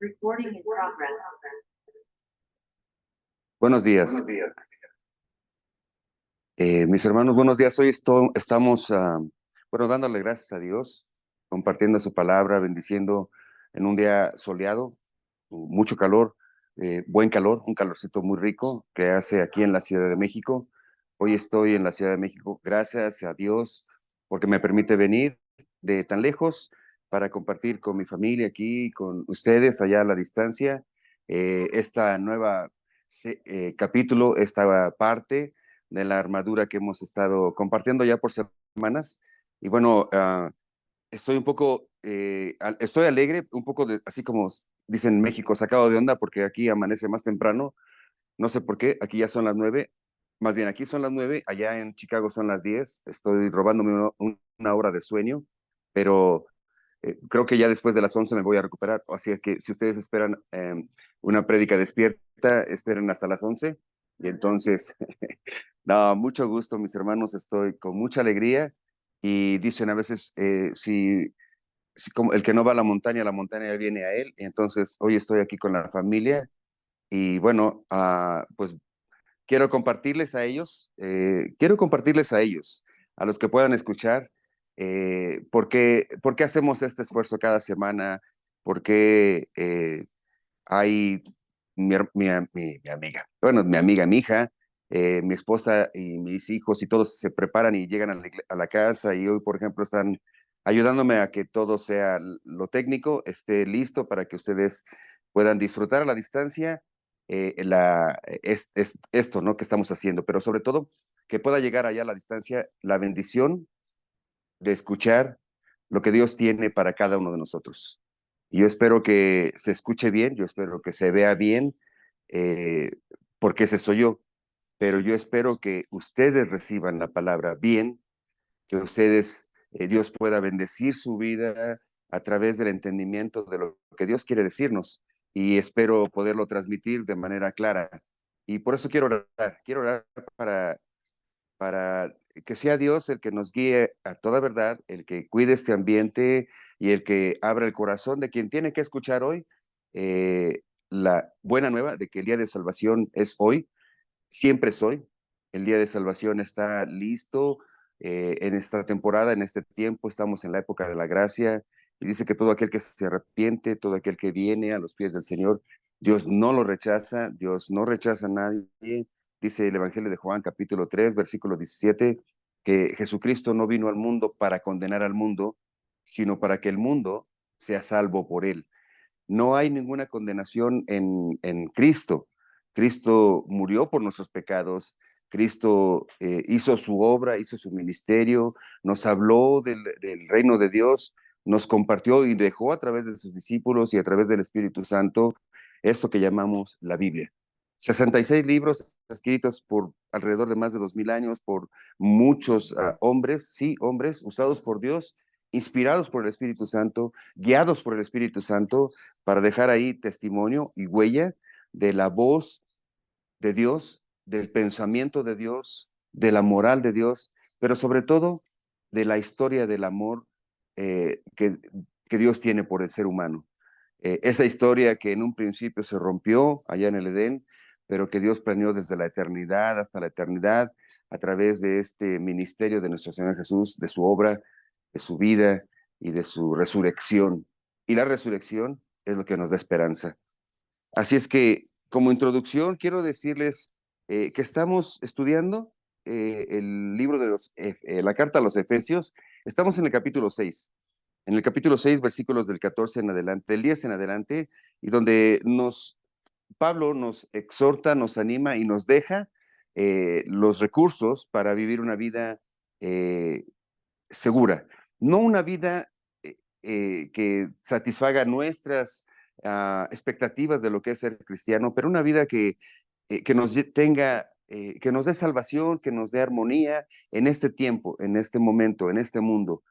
Recording in progress. Buenos días. Mis hermanos, buenos días. Hoy estamos, dándole gracias a Dios, compartiendo su palabra, bendiciendo en un día soleado, mucho calor, buen calor, un calorcito muy rico que hace aquí en la Ciudad de México. Hoy estoy en la Ciudad de México, gracias a Dios, porque me permite venir de tan lejos para compartir con mi familia aquí, con ustedes allá a la distancia, esta nueva capítulo, esta parte de la armadura que hemos estado compartiendo ya por semanas. Y bueno, estoy un poco, estoy alegre, un poco así como dicen en México, sacado de onda, porque aquí amanece más temprano. No sé por qué, aquí ya son las 9, más bien aquí son las 9, allá en Chicago son las 10. Estoy robándome una hora de sueño, pero creo que ya después de las 11 me voy a recuperar. Así es que si ustedes esperan una prédica despierta, esperen hasta las 11. Y entonces, no, mucho gusto, mis hermanos, estoy con mucha alegría. Y dicen a veces, si como el que no va a la montaña ya viene a él. Y entonces, hoy estoy aquí con la familia. Y bueno, pues quiero compartirles a ellos, a los que puedan escuchar, por qué hacemos este esfuerzo cada semana, por qué hay mi amiga, bueno, mi amiga, mi hija, mi esposa y mis hijos y todos se preparan y llegan a la casa y hoy, por ejemplo, están ayudándome a que todo sea lo técnico, esté listo para que ustedes puedan disfrutar a la distancia esto, ¿no? Que estamos haciendo, pero sobre todo que pueda llegar allá a la distancia la bendición de escuchar lo que Dios tiene para cada uno de nosotros. Y yo espero que se escuche bien, yo espero que se vea bien, eh, porque ese soy yo, pero yo espero que ustedes reciban la palabra bien, que ustedes, Dios pueda bendecir su vida a través del entendimiento de lo que Dios quiere decirnos y espero poderlo transmitir de manera clara. Y por eso quiero orar para que sea Dios el que nos guíe a toda verdad, el que cuide este ambiente y el que abra el corazón de quien tiene que escuchar hoy la buena nueva de que el día de salvación es hoy, siempre es hoy. El día de salvación está listo en esta temporada, en este tiempo, estamos en la época de la gracia y dice que todo aquel que se arrepiente, todo aquel que viene a los pies del Señor, Dios no lo rechaza, Dios no rechaza a nadie. Dice el Evangelio de Juan, capítulo 3, versículo 17, que Jesucristo no vino al mundo para condenar al mundo, sino para que el mundo sea salvo por él. No hay ninguna condenación en Cristo. Cristo murió por nuestros pecados. Cristo hizo su obra, hizo su ministerio, nos habló del reino de Dios, nos compartió y dejó a través de sus discípulos y a través del Espíritu Santo esto que llamamos la Biblia. 66 libros escritos por alrededor de más de 2000 años por muchos hombres, sí, hombres usados por Dios, inspirados por el Espíritu Santo, guiados por el Espíritu Santo, para dejar ahí testimonio y huella de la voz de Dios, del pensamiento de Dios, de la moral de Dios, pero sobre todo de la historia del amor que Dios tiene por el ser humano. Esa historia que en un principio se rompió allá en el Edén, pero que Dios planeó desde la eternidad hasta la eternidad a través de este ministerio de nuestro Señor Jesús, de su obra, de su vida y de su resurrección. Y la resurrección es lo que nos da esperanza. Así es que, como introducción, quiero decirles que estamos estudiando el libro de la carta a los Efesios. Estamos en el capítulo 6. En el capítulo 6, versículos del 14 en adelante, del 10 en adelante, y donde Pablo nos exhorta, nos anima y nos deja los recursos para vivir una vida eh, segura, no una vida que satisfaga nuestras expectativas de lo que es ser cristiano, pero una vida que nos tenga, que nos dé salvación, que nos dé armonía en este tiempo, en este momento, en este mundo.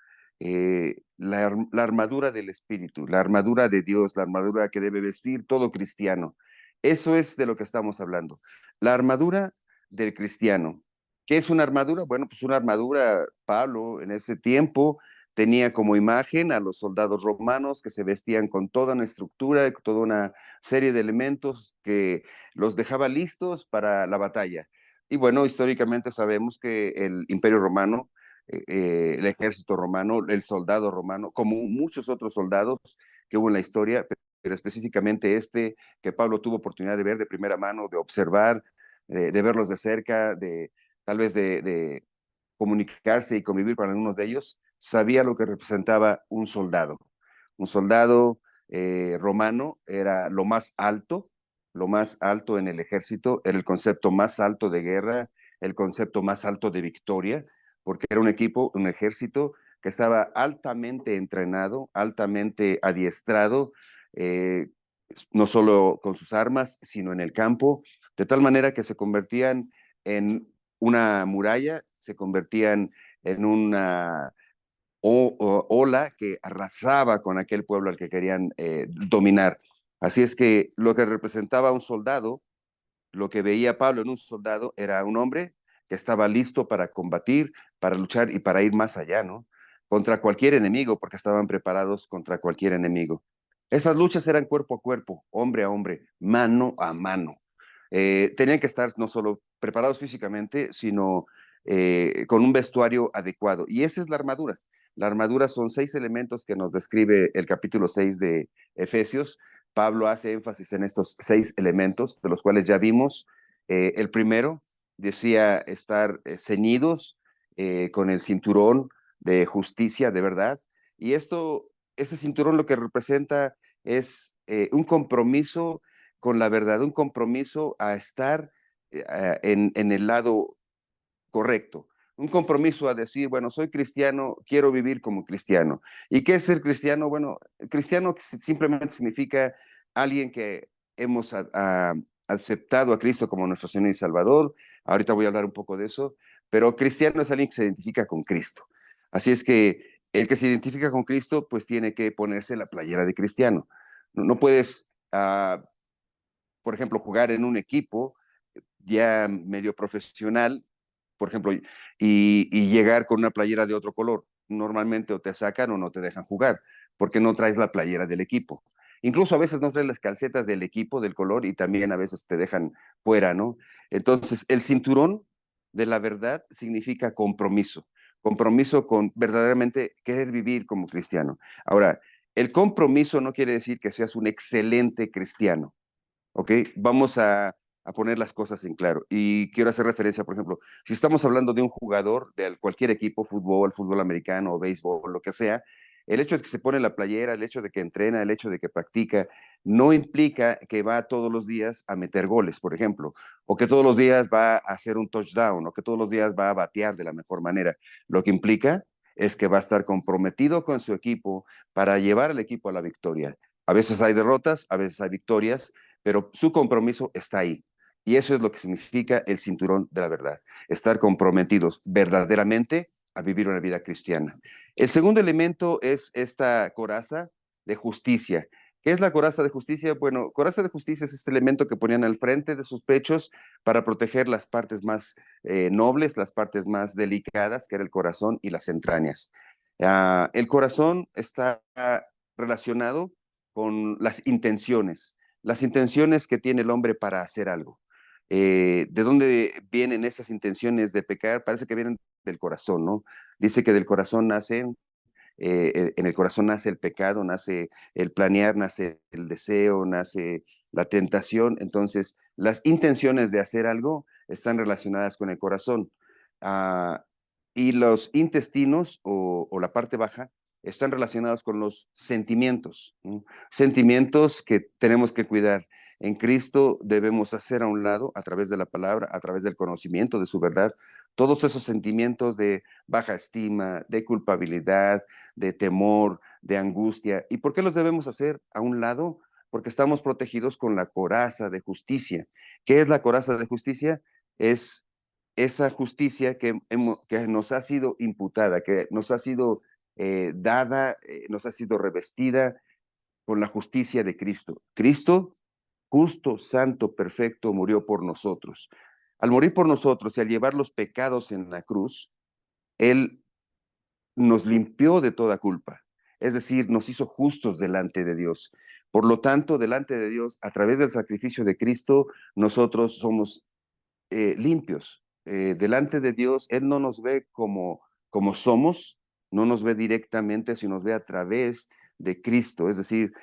La armadura del Espíritu, la armadura de Dios, la armadura que debe vestir todo cristiano. Eso es de lo que estamos hablando. La armadura del cristiano. ¿Qué es una armadura? Bueno, pues una armadura, Pablo, en ese tiempo tenía como imagen a los soldados romanos que se vestían con toda una estructura, toda una serie de elementos que los dejaba listos para la batalla. Y bueno, históricamente sabemos que el Imperio Romano, el ejército romano, el soldado romano, como muchos otros soldados que hubo en la historia, pero específicamente este que Pablo tuvo oportunidad de ver de primera mano, de observar, de verlos de cerca, de tal vez de comunicarse y convivir con algunos de ellos, sabía lo que representaba un soldado. Un soldado romano era lo más alto en el ejército, era el concepto más alto de guerra, el concepto más alto de victoria, porque era un equipo, un ejército que estaba altamente entrenado, altamente adiestrado, eh, no solo con sus armas, sino en el campo, de tal manera que se convertían en una muralla, se convertían en una ola que arrasaba con aquel pueblo al que querían dominar. Así es que lo que representaba un soldado, lo que veía Pablo en un soldado, era un hombre que estaba listo para combatir, para luchar y para ir más allá, ¿no? Contra cualquier enemigo, porque estaban preparados contra cualquier enemigo. Esas luchas eran cuerpo a cuerpo, hombre a hombre, mano a mano. Tenían que estar no solo preparados físicamente, sino con un vestuario adecuado. Y esa es la armadura. La armadura son 6 elementos que nos describe el capítulo 6 de Efesios. Pablo hace énfasis en estos 6 elementos, de los cuales ya vimos. El primero decía estar ceñidos con el cinturón de justicia, de verdad. Y ese cinturón lo que representa es un compromiso con la verdad, un compromiso a estar en el lado correcto. Un compromiso a decir, bueno, soy cristiano, quiero vivir como cristiano. ¿Y qué es ser cristiano? Bueno, cristiano simplemente significa alguien que hemos aceptado a Cristo como nuestro Señor y Salvador. Ahorita voy a hablar un poco de eso, pero cristiano es alguien que se identifica con Cristo. Así es que el que se identifica con Cristo, pues tiene que ponerse la playera de cristiano. No puedes, por ejemplo, jugar en un equipo ya medio profesional, por ejemplo, y llegar con una playera de otro color. Normalmente o te sacan o no te dejan jugar, porque no traes la playera del equipo. Incluso a veces no traes las calcetas del equipo, del color, y también a veces te dejan fuera, ¿no? Entonces, el cinturón de la verdad significa compromiso, compromiso con verdaderamente querer vivir como cristiano. Ahora, el compromiso no quiere decir que seas un excelente cristiano. ¿Ok? Vamos a poner las cosas en claro. Y quiero hacer referencia, por ejemplo, si estamos hablando de un jugador de cualquier equipo, fútbol, fútbol americano o béisbol, lo que sea, el hecho de que se pone la playera, el hecho de que entrena, el hecho de que practica, no implica que va todos los días a meter goles, por ejemplo, o que todos los días va a hacer un touchdown, o que todos los días va a batear de la mejor manera. Lo que implica es que va a estar comprometido con su equipo para llevar al equipo a la victoria. A veces hay derrotas, a veces hay victorias, pero su compromiso está ahí. Y eso es lo que significa el cinturón de la verdad, estar comprometidos verdaderamente a vivir una vida cristiana. El segundo elemento es esta coraza de justicia. ¿Qué es la coraza de justicia? Bueno, coraza de justicia es este elemento que ponían al frente de sus pechos para proteger las partes más nobles, las partes más delicadas, que era el corazón y las entrañas. El corazón está relacionado con las intenciones que tiene el hombre para hacer algo. ¿De dónde vienen esas intenciones de pecar? Parece que vienen del corazón, ¿no? Dice que del corazón nacen, en el corazón nace el pecado, nace el planear, nace el deseo, nace la tentación. Entonces, las intenciones de hacer algo están relacionadas con el corazón. Ah, y los intestinos o la parte baja están relacionados con los sentimientos, ¿no? Sentimientos que tenemos que cuidar. En Cristo debemos hacer a un lado, a través de la palabra, a través del conocimiento de su verdad, todos esos sentimientos de baja estima, de culpabilidad, de temor, de angustia. ¿Y por qué los debemos hacer a un lado? Porque estamos protegidos con la coraza de justicia. ¿Qué es la coraza de justicia? Es esa justicia que nos ha sido imputada, que nos ha sido dada, nos ha sido revestida con la justicia de Cristo. Cristo, justo, santo, perfecto, murió por nosotros. Al morir por nosotros y al llevar los pecados en la cruz, Él nos limpió de toda culpa, es decir, nos hizo justos delante de Dios. Por lo tanto, delante de Dios, a través del sacrificio de Cristo, nosotros somos limpios. Delante de Dios, Él no nos ve como somos, no nos ve directamente, sino nos ve a través de Cristo, es decir,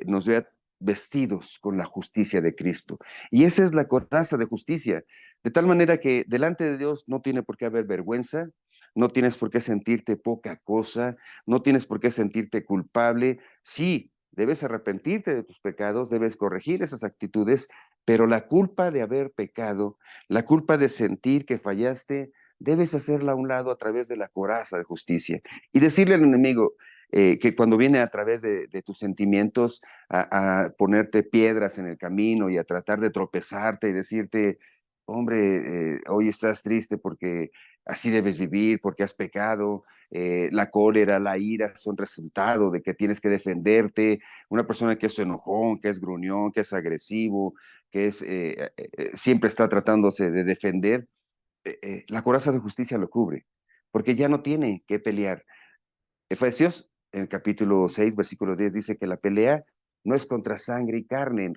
nos ve vestidos con la justicia de Cristo. Y esa es la coraza de justicia, de tal manera que delante de Dios no tiene por qué haber vergüenza, no tienes por qué sentirte poca cosa, no tienes por qué sentirte culpable. Sí, debes arrepentirte de tus pecados, debes corregir esas actitudes, pero la culpa de haber pecado, la culpa de sentir que fallaste, debes hacerla a un lado a través de la coraza de justicia y decirle al enemigo que cuando viene a través de tus sentimientos a ponerte piedras en el camino y a tratar de tropezarte y decirte, hombre, hoy estás triste porque así debes vivir, porque has pecado, la cólera, la ira son resultado de que tienes que defenderte, una persona que es enojón, que es gruñón, que es agresivo, que es, siempre está tratándose de defender, la coraza de justicia lo cubre, porque ya no tiene que pelear. Efesios, en el capítulo 6, versículo 10, dice que la pelea no es contra sangre y carne,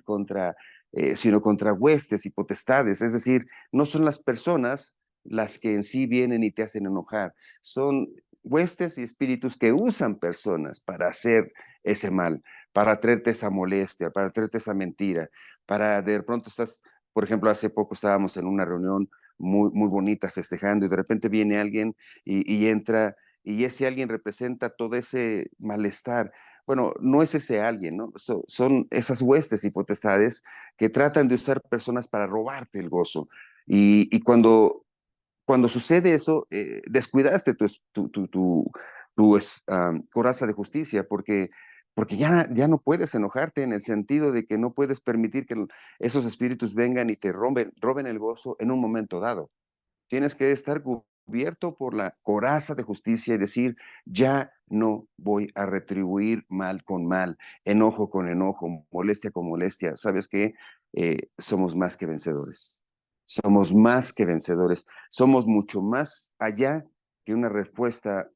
sino contra huestes y potestades, es decir, no son las personas las que en sí vienen y te hacen enojar, son huestes y espíritus que usan personas para hacer ese mal, para traerte esa molestia, para traerte esa mentira, para de pronto estás, por ejemplo, hace poco estábamos en una reunión muy bonita festejando y de repente viene alguien y entra y ese alguien representa todo ese malestar. Bueno, no es ese alguien, ¿no? Son esas huestes y potestades que tratan de usar personas para robarte el gozo. Y cuando sucede eso, descuidaste tu coraza de justicia, porque ya no puedes enojarte en el sentido de que no puedes permitir que esos espíritus vengan y te roben el gozo en un momento dado. Tienes que estar cubierto por la coraza de justicia y decir, ya no voy a retribuir mal con mal, enojo con enojo, molestia con molestia. ¿Sabes qué? Somos más que vencedores. Somos más que vencedores. Somos mucho más allá que una respuesta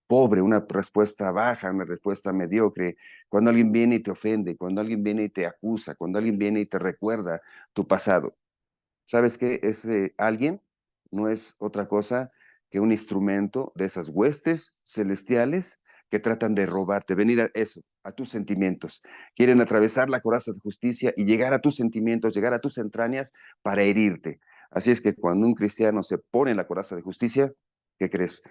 pobre, una respuesta baja, una respuesta mediocre. Cuando alguien viene y te ofende, cuando alguien viene y te acusa, cuando alguien viene y te recuerda tu pasado. ¿Sabes qué? Ese alguien no es otra cosa que un instrumento de esas huestes celestiales que tratan de robarte, venir a eso, a tus sentimientos. Quieren atravesar la coraza de justicia y llegar a tus sentimientos, llegar a tus entrañas para herirte. Así es que cuando un cristiano se pone en la coraza de justicia, ¿qué crees?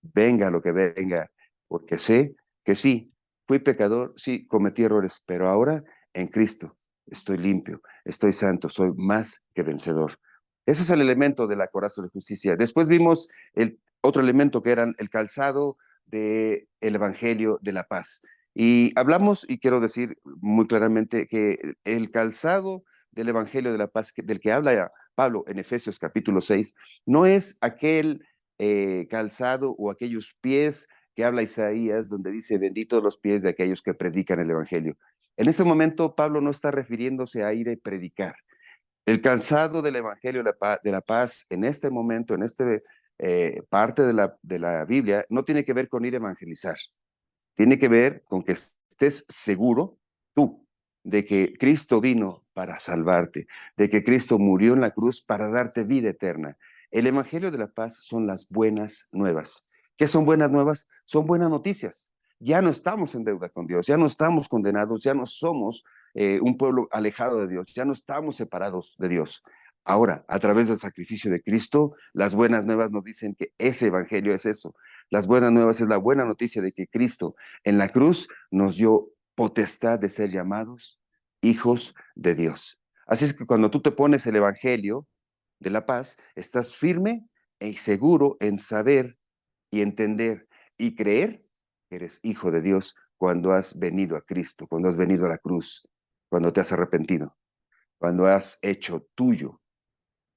Venga lo que venga, porque sé que sí, fui pecador, sí, cometí errores, pero ahora en Cristo estoy limpio, estoy santo, soy más que vencedor. Ese es el elemento de la coraza de justicia. Después vimos el otro elemento que era el calzado del Evangelio de la Paz. Y hablamos, y quiero decir muy claramente, que el calzado del Evangelio de la Paz, del que habla Pablo en Efesios capítulo 6, no es aquel calzado o aquellos pies que habla Isaías, donde dice, benditos los pies de aquellos que predican el Evangelio. En este momento, Pablo no está refiriéndose a ir a predicar. El calzado del Evangelio de la Paz en este momento, en esta parte de la Biblia, no tiene que ver con ir a evangelizar. Tiene que ver con que estés seguro tú de que Cristo vino para salvarte, de que Cristo murió en la cruz para darte vida eterna. El Evangelio de la Paz son las buenas nuevas. ¿Qué son buenas nuevas? Son buenas noticias. Ya no estamos en deuda con Dios, ya no estamos condenados, ya no somos un pueblo alejado de Dios, ya no estamos separados de Dios. Ahora, a través del sacrificio de Cristo, las buenas nuevas nos dicen que ese evangelio es eso. Las buenas nuevas es la buena noticia de que Cristo en la cruz nos dio potestad de ser llamados hijos de Dios. Así es que cuando tú te pones el evangelio de la paz, estás firme y seguro en saber y entender y creer que eres hijo de Dios cuando has venido a Cristo, cuando has venido a la cruz, cuando te has arrepentido, cuando has hecho tuyo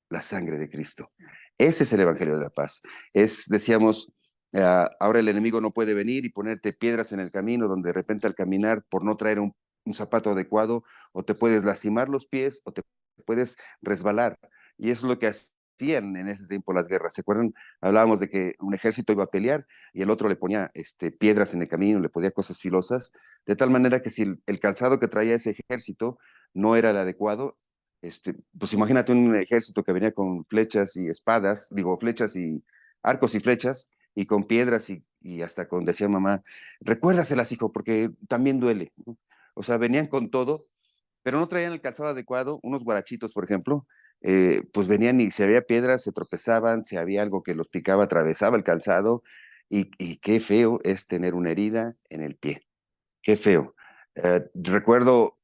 la sangre de Cristo. Ese es el Evangelio de la Paz. Decíamos, ahora el enemigo no puede venir y ponerte piedras en el camino, donde de repente al caminar, por no traer un zapato adecuado, o te puedes lastimar los pies o te puedes resbalar. Y eso es lo que hacían en ese tiempo las guerras. ¿Se acuerdan? Hablábamos de que un ejército iba a pelear y el otro le ponía piedras en el camino, le ponía cosas filosas, de tal manera que si el calzado que traía ese ejército no era el adecuado, pues imagínate un ejército que venía con flechas y espadas, digo, flechas y arcos y flechas, y con piedras y hasta con, decía mamá, recuérdaselas, hijo, porque también duele, ¿no? O sea, venían con todo, pero no traían el calzado adecuado, unos guarachitos, por ejemplo, pues venían y si había piedras se tropezaban, si había algo que los picaba, atravesaba el calzado, y qué feo es tener una herida en el pie, qué feo. Recuerdo,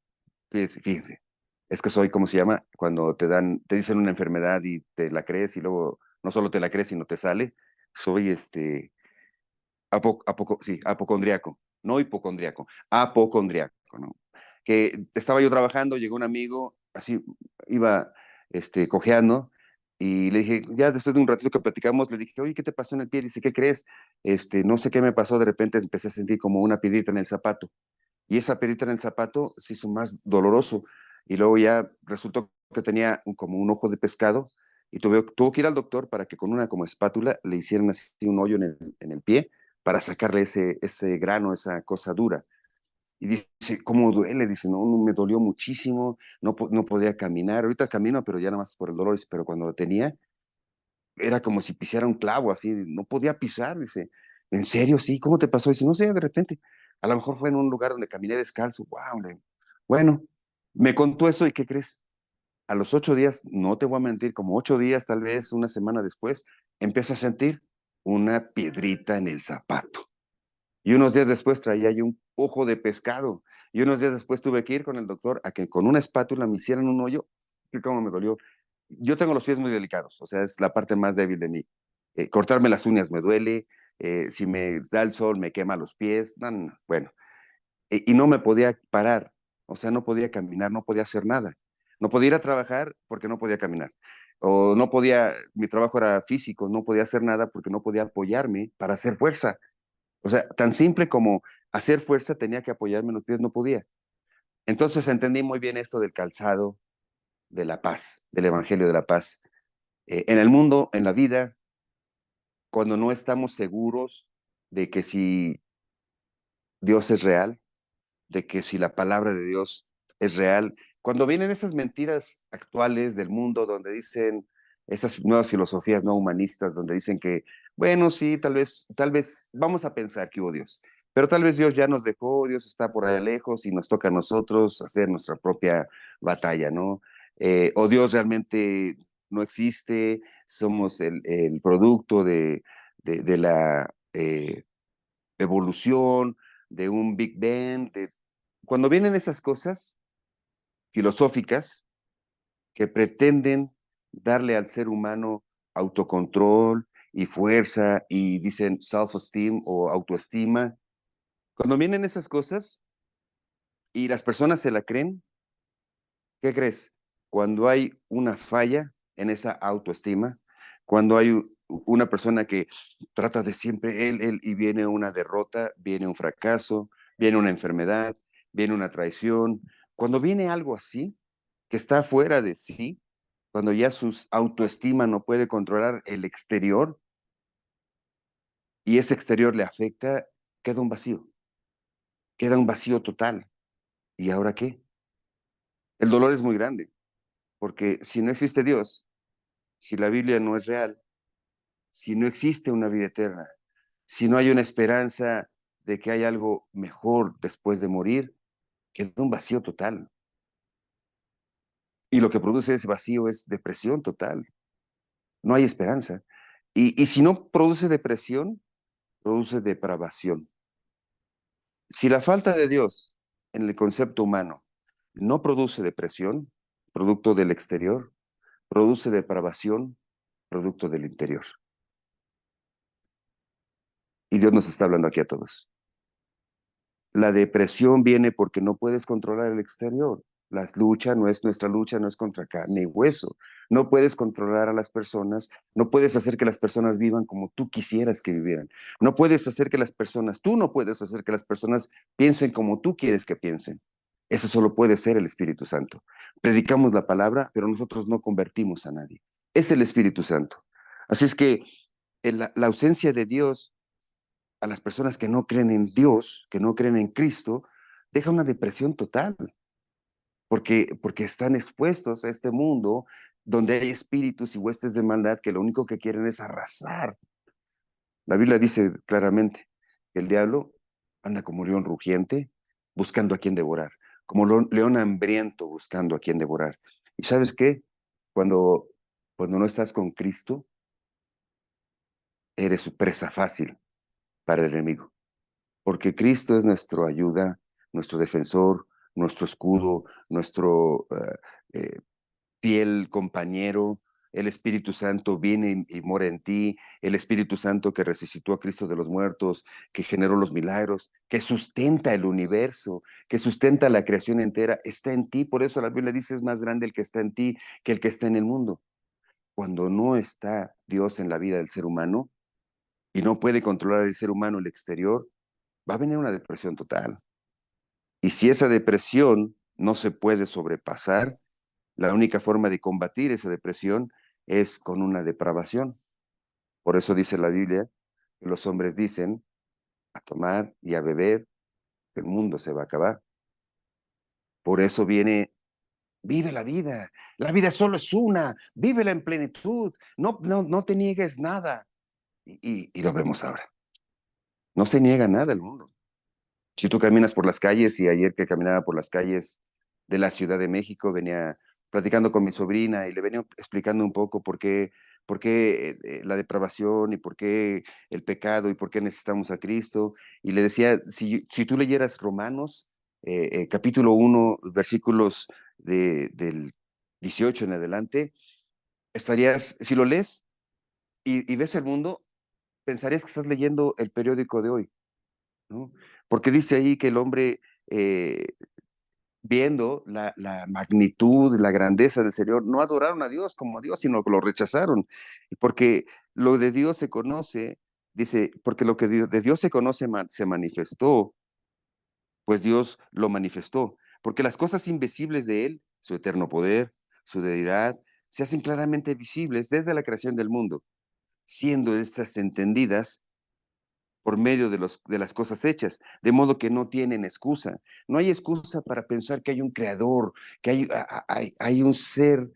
fíjense, es que soy, ¿cómo se llama? Cuando te dicen una enfermedad y te la crees y luego no solo te la crees, sino te sale, soy sí, apocondriaco, no hipocondriaco, apocondriaco, ¿no? Que estaba yo trabajando, llegó un amigo, así iba cojeando, y le dije, ya después de un ratito que platicamos, le dije, oye, ¿qué te pasó en el pie? Dice, ¿qué crees? No sé qué me pasó, de repente empecé a sentir como una piedrita en el zapato, y esa piedrita en el zapato se hizo más doloroso, y luego ya resultó que tenía como un ojo de pescado, y tuvo que ir al doctor para que con una como espátula le hicieran así un hoyo en el pie para sacarle ese grano, esa cosa dura. Y dice, ¿cómo duele? Dice, no, me dolió muchísimo, no podía caminar. Ahorita camino, pero ya nada más por el dolor. Dice, pero cuando lo tenía, era como si pisara un clavo, así, no podía pisar. Dice, ¿en serio? Sí, ¿cómo te pasó? Dice, no sé, de repente. A lo mejor fue en un lugar donde caminé descalzo. Wow, bueno, me contó eso y ¿qué crees? A los 8 días, no te voy a mentir, como 8 días, tal vez una semana después, empiezo a sentir una piedrita en el zapato. Y unos días después traía yo un ojo de pescado. Y unos días después tuve que ir con el doctor a que con una espátula me hicieran un hoyo. Y cómo me dolió. Yo tengo los pies muy delicados, o sea, es la parte más débil de mí. Cortarme las uñas me duele, si me da el sol me quema los pies. No, no, no. Bueno, y no me podía parar, o sea, no podía caminar, no podía hacer nada. No podía ir a trabajar porque no podía caminar. O no podía, mi trabajo era físico, no podía hacer nada porque no podía apoyarme para hacer fuerza. O sea, tan simple como hacer fuerza tenía que apoyarme en los pies, no podía. Entonces entendí muy bien esto del calzado de la paz, del Evangelio de la paz. En el mundo, en la vida, cuando no estamos seguros de que si Dios es real, de que si la palabra de Dios es real, cuando vienen esas mentiras actuales del mundo donde dicen esas nuevas filosofías no humanistas, donde dicen que, bueno, sí, tal vez vamos a pensar que hubo Dios, pero tal vez Dios ya nos dejó, Dios está por allá lejos y nos toca a nosotros hacer nuestra propia batalla, ¿no? O Dios realmente no existe, somos el producto de la evolución, de un Big Bang. Cuando vienen esas cosas filosóficas que pretenden darle al ser humano autocontrol y fuerza y dicen self-esteem o autoestima, cuando vienen esas cosas y las personas se la creen, ¿qué crees? Cuando hay una falla en esa autoestima, cuando hay una persona que trata de siempre él, y viene una derrota, viene un fracaso, viene una enfermedad, viene una traición, cuando viene algo así, que está fuera de sí, cuando ya su autoestima no puede controlar el exterior y ese exterior le afecta, queda un vacío total. ¿Y ahora qué? El dolor es muy grande, porque si no existe Dios, si la Biblia no es real, si no existe una vida eterna, si no hay una esperanza de que hay algo mejor después de morir, queda un vacío total. Y lo que produce ese vacío es depresión total. No hay esperanza. Y si no produce depresión, produce depravación. Si la falta de Dios en el concepto humano no produce depresión, producto del exterior, produce depravación, producto del interior. Y Dios nos está hablando aquí a todos. La depresión viene porque no puedes controlar el exterior. Nuestra lucha no es contra carne y hueso. No puedes controlar a las personas, no puedes hacer que las personas vivan como tú quisieras que vivieran. No puedes hacer que tú no puedes hacer que las personas piensen como tú quieres que piensen. Eso solo puede ser el Espíritu Santo. Predicamos la palabra, pero nosotros no convertimos a nadie. es el Espíritu Santo. Así es que la ausencia de Dios a las personas que no creen en Dios, que no creen en Cristo, deja una depresión total, porque están expuestos a este mundo donde hay espíritus y huestes de maldad que lo único que quieren es arrasar. La Biblia dice claramente que el diablo anda como león rugiente buscando a quien devorar, como león hambriento buscando a quien devorar. ¿Y sabes qué? Cuando, cuando no estás con Cristo, eres su presa fácil para el enemigo, porque Cristo es nuestra ayuda, nuestro defensor, nuestro escudo, nuestro fiel compañero. El Espíritu Santo viene y mora en ti. El Espíritu Santo que resucitó a Cristo de los muertos, que generó los milagros, que sustenta el universo, que sustenta la creación entera, está en ti. Por eso la Biblia dice, es más grande el que está en ti que el que está en el mundo. Cuando no está Dios en la vida del ser humano y no puede controlar el ser humano el exterior, va a venir una depresión total. Y si esa depresión no se puede sobrepasar, la única forma de combatir esa depresión es con una depravación. Por eso dice la Biblia que los hombres dicen a tomar y a beber, que el mundo se va a acabar. Por eso viene, vive la vida. La vida solo es una, vívela en plenitud. No te niegues nada. Y lo vemos ahora. No se niega nada el mundo. Si tú caminas por las calles, y ayer que caminaba por las calles de la Ciudad de México, venía platicando con mi sobrina y le venía explicando un poco por qué la depravación y por qué el pecado y por qué necesitamos a Cristo. Y le decía, si tú leyeras Romanos, capítulo 1, versículos del 18 en adelante, estarías, si lo lees y ves el mundo, pensarías que estás leyendo el periódico de hoy, ¿no? Porque dice ahí que el hombre, eh, viendo la magnitud, la grandeza del Señor, no adoraron a Dios como a Dios, sino que lo rechazaron. Porque lo de Dios se conoce, dice, porque lo que de Dios se conoce se manifestó, pues Dios lo manifestó. Porque las cosas invisibles de Él, su eterno poder, su deidad, se hacen claramente visibles desde la creación del mundo, siendo estas entendidas por medio de las cosas hechas, de modo que no tienen excusa. No hay excusa para pensar que hay un creador, que hay un ser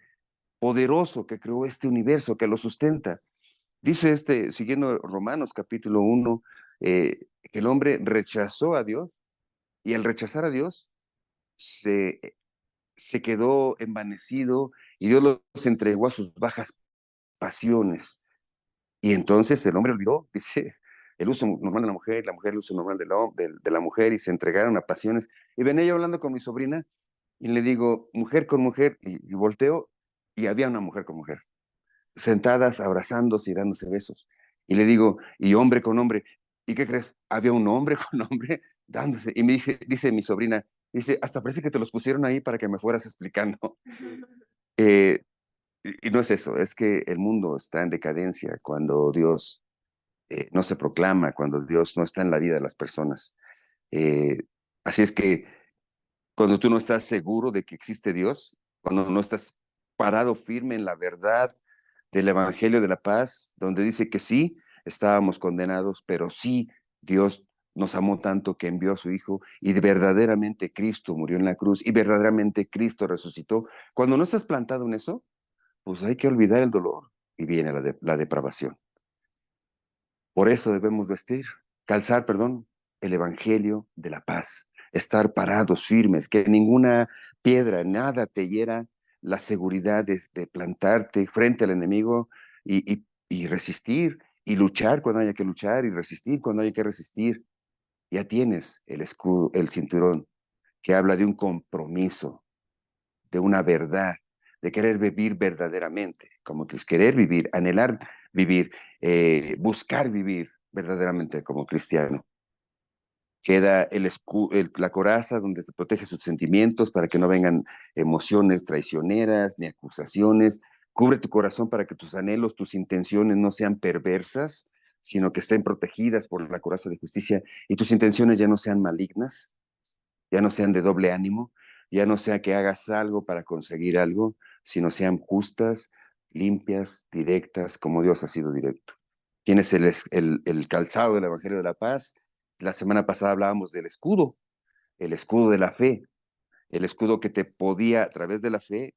poderoso que creó este universo, que lo sustenta. Dice siguiendo Romanos capítulo 1, que el hombre rechazó a Dios y al rechazar a Dios se, se quedó envanecido y Dios los entregó a sus bajas pasiones. Y entonces el hombre olvidó, dice, el uso normal de la mujer el uso normal de la mujer, y se entregaron a pasiones. Y venía yo hablando con mi sobrina y le digo, mujer con mujer, y volteo, y había una mujer con mujer, sentadas, abrazándose y dándose besos. Y le digo, y hombre con hombre, ¿y qué crees? Había un hombre con hombre dándose. Y me dice mi sobrina, dice, hasta parece que te los pusieron ahí para que me fueras explicando. Eh, y no es eso, es que el mundo está en decadencia cuando Dios no se proclama, cuando Dios no está en la vida de las personas. Eh, Así es que cuando tú no estás seguro de que existe Dios, cuando no estás parado firme en la verdad del Evangelio de la Paz, donde dice que sí, estábamos condenados, pero sí, Dios nos amó tanto que envió a su Hijo, y verdaderamente Cristo murió en la cruz y verdaderamente Cristo resucitó. Cuando no estás plantado en eso, pues hay que olvidar el dolor y viene la depravación. Por eso debemos calzar, perdón, el evangelio de la paz, estar parados, firmes, que ninguna piedra, nada te hiera la seguridad de plantarte frente al enemigo y resistir y luchar cuando haya que luchar y resistir cuando haya que resistir. Ya tienes el escudo, el cinturón que habla de un compromiso, de una verdad, de querer vivir verdaderamente, como que es querer vivir, anhelar vivir, buscar vivir verdaderamente como cristiano. Queda la coraza donde te protege sus sentimientos para que no vengan emociones traicioneras ni acusaciones. Cubre tu corazón para que tus anhelos, tus intenciones no sean perversas, sino que estén protegidas por la coraza de justicia, y tus intenciones ya no sean malignas, ya no sean de doble ánimo, ya no sea que hagas algo para conseguir algo, sino sean justas, limpias, directas, como Dios ha sido directo. Tienes el calzado del Evangelio de la Paz. La semana pasada hablábamos del escudo, el escudo de la fe, el escudo que te podía, a través de la fe,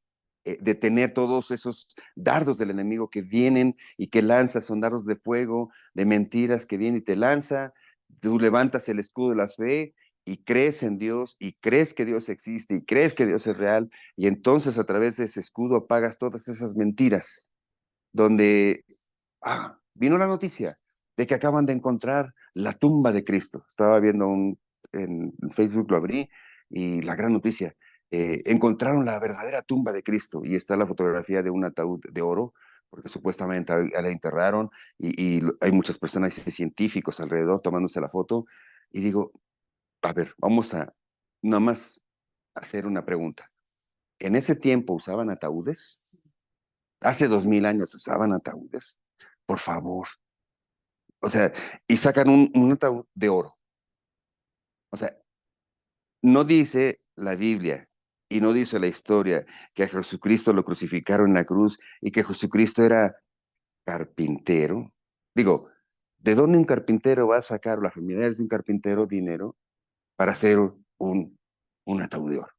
detener todos esos dardos del enemigo que vienen y que lanza, son dardos de fuego, de mentiras que viene y te lanza. Tú levantas el escudo de la fe y crees en Dios y crees que Dios existe y crees que Dios es real, y entonces a través de ese escudo apagas todas esas mentiras donde vino la noticia de que acaban de encontrar la tumba de Cristo. Estaba viendo en Facebook, lo abrí, y la gran noticia, encontraron la verdadera tumba de Cristo, y está la fotografía de un ataúd de oro, porque supuestamente la enterraron, y hay muchas personas y científicos alrededor tomándose la foto, y digo, a ver, vamos a nada más hacer una pregunta. ¿En ese tiempo usaban ataúdes? ¿Hace 2000 años usaban ataúdes? Por favor. O sea, y sacan un ataúd de oro. O sea, no dice la Biblia y no dice la historia que a Jesucristo lo crucificaron en la cruz y que Jesucristo era carpintero. Digo, ¿de dónde un carpintero va a sacar, las familiares de un carpintero, dinero para hacer un ataúd de oro?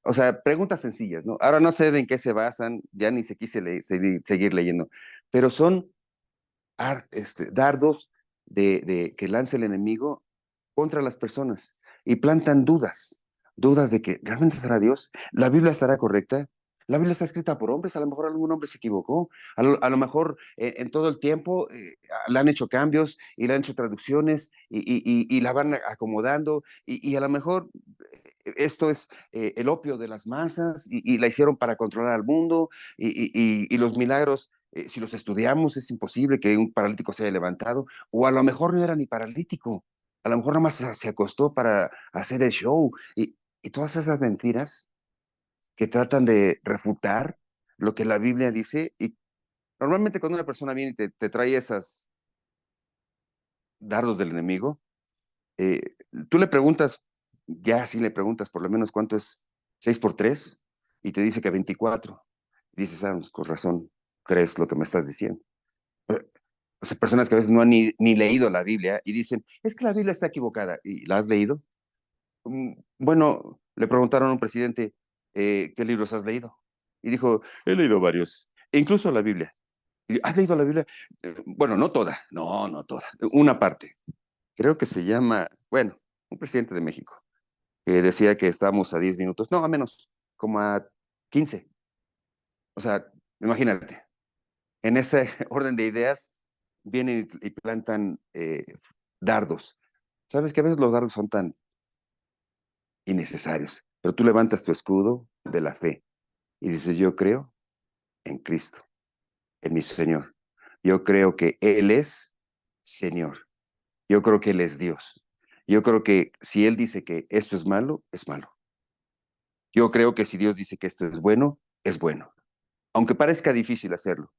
O sea, preguntas sencillas, ¿no? Ahora no sé de en qué se basan, ya ni se quise seguir leyendo, pero son dardos que lanza el enemigo contra las personas y plantan dudas de que realmente será Dios, la Biblia estará correcta, la Biblia está escrita por hombres, a lo mejor algún hombre se equivocó, a lo mejor en todo el tiempo le han hecho cambios y le han hecho traducciones y la van acomodando y a lo mejor esto es el opio de las masas y la hicieron para controlar al mundo y los milagros, si los estudiamos, es imposible que un paralítico se haya levantado, o a lo mejor no era ni paralítico, a lo mejor nada más se acostó para hacer el show, y todas esas mentiras que tratan de refutar lo que la Biblia dice, y normalmente cuando una persona viene y te trae esas dardos del enemigo, eh, tú le preguntas, ya si le preguntas por lo menos cuánto es 6 por 3 y te dice que 24. Y dices, pues, con razón, crees lo que me estás diciendo. O sea, personas que a veces no han ni leído la Biblia y dicen, es que la Biblia está equivocada. ¿Y la has leído? Bueno, le preguntaron a un presidente, ¿qué libros has leído? Y dijo, he leído varios, e incluso la Biblia. Y, ¿has leído la Biblia? Bueno, no toda, no toda, una parte. Creo que se llama, bueno, un presidente de México, que decía que estábamos a 10 minutos, no, a menos, como a 15. O sea, imagínate, en ese orden de ideas vienen y plantan dardos. ¿Sabes que a veces los dardos son tan innecesarios? Pero tú levantas tu escudo de la fe y dices, yo creo en Cristo, en mi Señor. Yo creo que Él es Señor. Yo creo que Él es Dios. Yo creo que si Él dice que esto es malo, es malo. Yo creo que si Dios dice que esto es bueno, es bueno. Aunque parezca difícil hacerlo,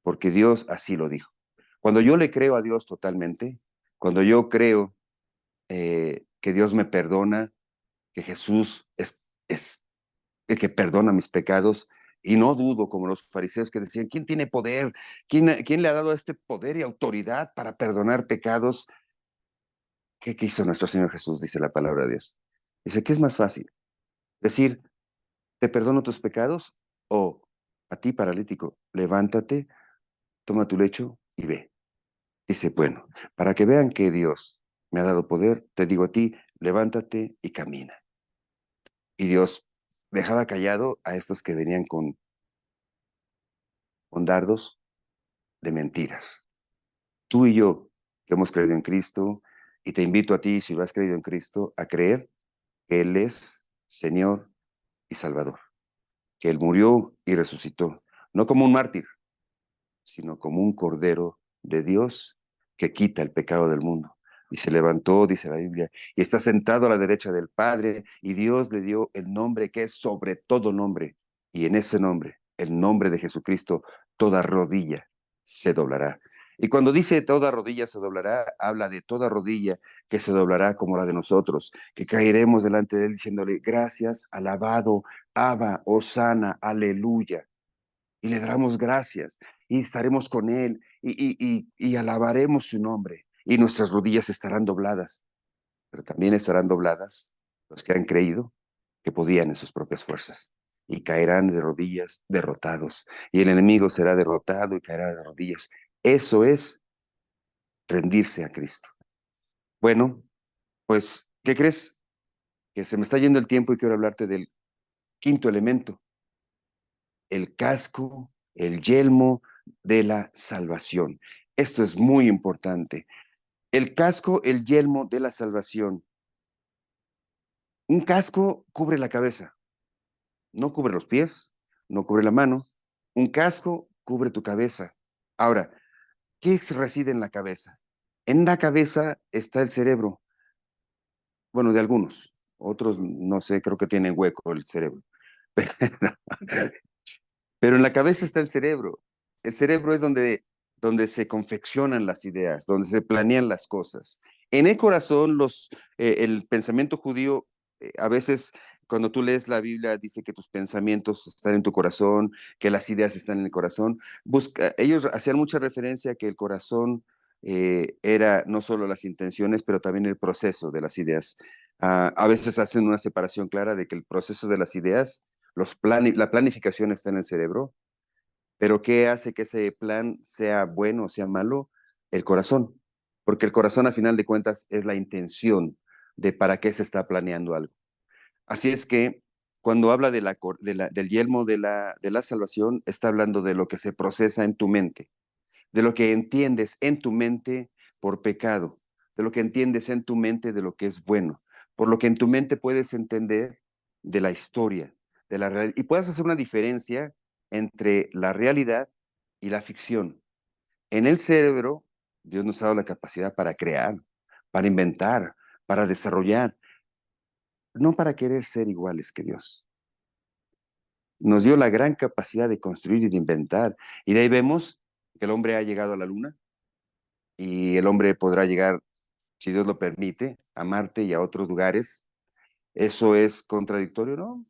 porque Dios así lo dijo. Cuando yo le creo a Dios totalmente, cuando yo creo que Dios me perdona, que Jesús es el que perdona mis pecados, y no dudo como los fariseos que decían, ¿quién tiene poder? ¿Quién le ha dado este poder y autoridad para perdonar pecados? ¿Qué hizo nuestro Señor Jesús? Dice la palabra de Dios. Dice, ¿qué es más fácil? Decir, te perdono tus pecados, o a ti paralítico, levántate, toma tu lecho y ve. Dice, bueno, para que vean que Dios me ha dado poder, te digo a ti, levántate y camina. Y Dios dejaba callado a estos que venían con dardos de mentiras. Tú y yo, que hemos creído en Cristo, y te invito a ti, si lo has creído en Cristo, a creer que Él es Señor y Salvador, que Él murió y resucitó, no como un mártir, sino como un cordero de Dios que quita el pecado del mundo. Y se levantó, dice la Biblia, y está sentado a la derecha del Padre, y Dios le dio el nombre que es sobre todo nombre, y en ese nombre, el nombre de Jesucristo, toda rodilla se doblará. Y cuando dice toda rodilla se doblará, habla de toda rodilla que se doblará como la de nosotros, que caeremos delante de Él diciéndole, gracias, alabado, Abba, Osana, aleluya. y le daremos gracias y estaremos con Él y alabaremos su nombre y nuestras rodillas estarán dobladas, pero también estarán dobladas los que han creído que podían en sus propias fuerzas y caerán de rodillas derrotados y el enemigo será derrotado y caerá de rodillas. Eso es rendirse a Cristo. Bueno, pues, ¿qué crees? Que se me está yendo el tiempo y quiero hablarte del quinto elemento, el casco, el yelmo de la salvación. Esto es muy importante. El casco, el yelmo de la salvación. Un casco cubre la cabeza, no cubre los pies, no cubre la mano. Un casco cubre tu cabeza. Ahora, ¿qué reside en la cabeza? En la cabeza está el cerebro. Bueno, de algunos. Otros, no sé, creo que tienen hueco el cerebro. Pero en la cabeza está el cerebro. El cerebro es donde se confeccionan las ideas, donde se planean las cosas. En el corazón, el pensamiento judío, a veces cuando tú lees la Biblia, dice que tus pensamientos están en tu corazón, que las ideas están en el corazón. Ellos hacían mucha referencia a que el corazón era no solo las intenciones, pero también el proceso de las ideas. A veces hacen una separación clara de que el proceso de las ideas la planificación está en el cerebro, pero ¿qué hace que ese plan sea bueno o sea malo? El corazón, porque el corazón a final de cuentas es la intención de para qué se está planeando algo. Así es que cuando habla del yelmo de la salvación, está hablando de lo que se procesa en tu mente, de lo que entiendes en tu mente por pecado, de lo que entiendes en tu mente de lo que es bueno, por lo que en tu mente puedes entender de la historia, de la realidad, y puedes hacer una diferencia entre la realidad y la ficción. En el cerebro, Dios nos ha dado la capacidad para crear, para inventar, para desarrollar, no para querer ser iguales que Dios. Nos dio la gran capacidad de construir y de inventar. Y de ahí vemos que el hombre ha llegado a la luna y el hombre podrá llegar, si Dios lo permite, a Marte y a otros lugares. ¿Eso es contradictorio? No.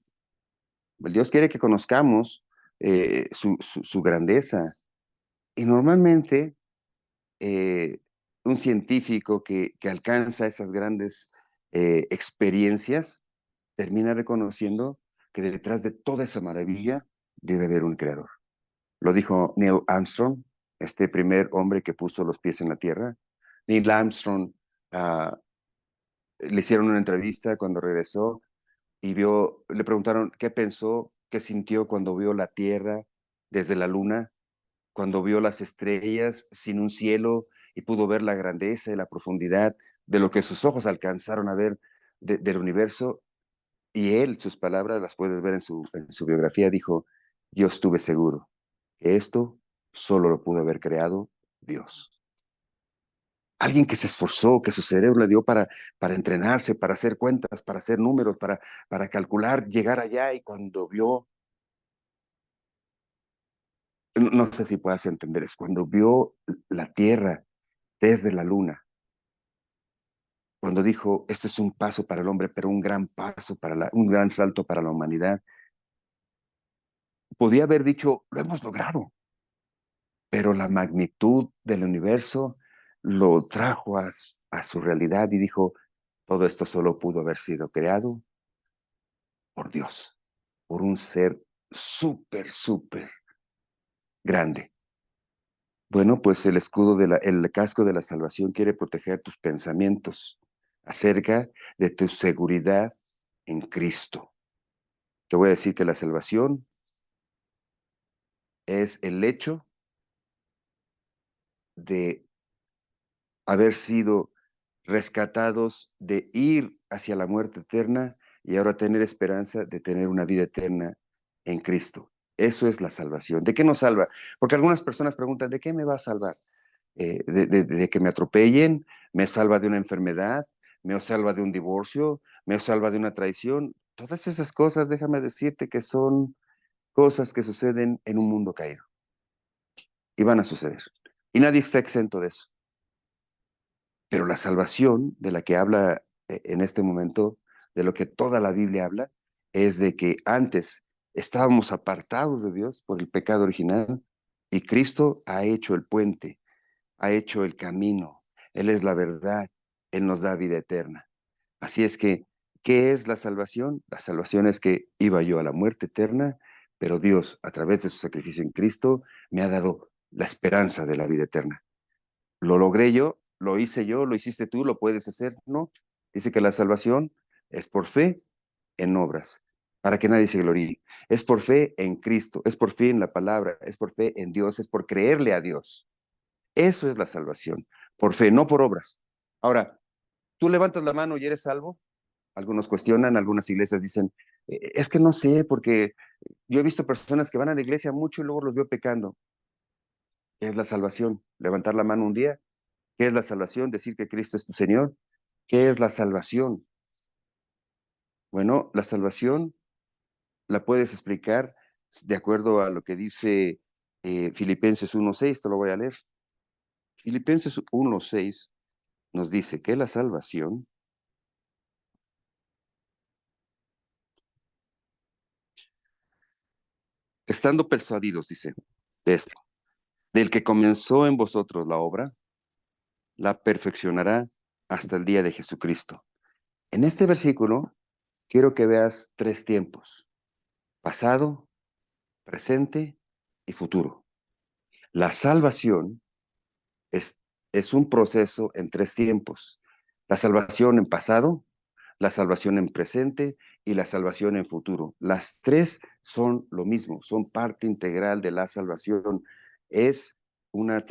Dios quiere que conozcamos su grandeza. Y normalmente eh, un científico que alcanza esas grandes experiencias termina reconociendo que detrás de toda esa maravilla debe haber un creador. Lo dijo Neil Armstrong, este primer hombre que puso los pies en la tierra. Neil Armstrong uh, le hicieron una entrevista cuando regresó y le preguntaron qué pensó, qué sintió cuando vio la Tierra desde la Luna, cuando vio las estrellas sin un cielo y pudo ver la grandeza y la profundidad de lo que sus ojos alcanzaron a ver del universo. Y él, sus palabras, las puedes ver en su biografía, dijo, yo estuve seguro que esto solo lo pudo haber creado Dios. Alguien que se esforzó, que su cerebro le dio para entrenarse, para hacer cuentas, para hacer números, para calcular, llegar allá y cuando vio, no sé si puedas entender eso, cuando vio la Tierra desde la Luna, cuando dijo, este es un paso para el hombre, pero un gran paso un gran salto para la humanidad, podía haber dicho, lo hemos logrado, pero la magnitud del universo lo trajo a su realidad y dijo, todo esto solo pudo haber sido creado por Dios, por un ser súper, súper grande. Bueno, pues el casco de la salvación quiere proteger tus pensamientos acerca de tu seguridad en Cristo. Te voy a decir que la salvación es el hecho de haber sido rescatados de ir hacia la muerte eterna y ahora tener esperanza de tener una vida eterna en Cristo. Eso es la salvación. ¿De qué nos salva? Porque algunas personas preguntan, ¿de qué me va a salvar? De que me atropellen, me salva de una enfermedad, me salva de un divorcio, me salva de una traición. Todas esas cosas, déjame decirte que son cosas que suceden en un mundo caído y van a suceder. Y nadie está exento de eso. Pero la salvación de la que habla en este momento, de lo que toda la Biblia habla, es de que antes Estábamos apartados de Dios por el pecado original y Cristo ha hecho el puente, ha hecho el camino. Él es la verdad. Él nos da vida eterna. Así es que, ¿qué es la salvación? La salvación es que iba yo a la muerte eterna, pero Dios, a través de su sacrificio en Cristo, me ha dado la esperanza de la vida eterna. ¿Lo logré yo? ¿Lo hice yo? ¿Lo hiciste tú? ¿Lo puedes hacer? No. Dice que la salvación es por fe en obras, para que nadie se gloríe. Es por fe en Cristo, es por fe en la palabra, es por fe en Dios, es por creerle a Dios. Eso es la salvación, por fe, no por obras. Ahora, tú levantas la mano y eres salvo. Algunos cuestionan, algunas iglesias dicen, es que no sé, porque yo he visto personas que van a la iglesia mucho y luego los veo pecando. ¿Qué es la salvación? Levantar la mano un día. ¿Qué es la salvación? Decir que Cristo es tu Señor. ¿Qué es la salvación? Bueno, la salvación la puedes explicar de acuerdo a lo que dice Filipenses 1:6, te lo voy a leer. Filipenses 1:6 nos dice que la salvación, estando persuadidos, dice, de esto, del que comenzó en vosotros la obra, la perfeccionará hasta el día de Jesucristo. En este versículo quiero que veas tres tiempos: pasado, presente y futuro. La salvación es, es un proceso en tres tiempos: la salvación en pasado, la salvación en presente y la salvación en futuro. Las tres son lo mismo, son parte integral de la salvación. Es una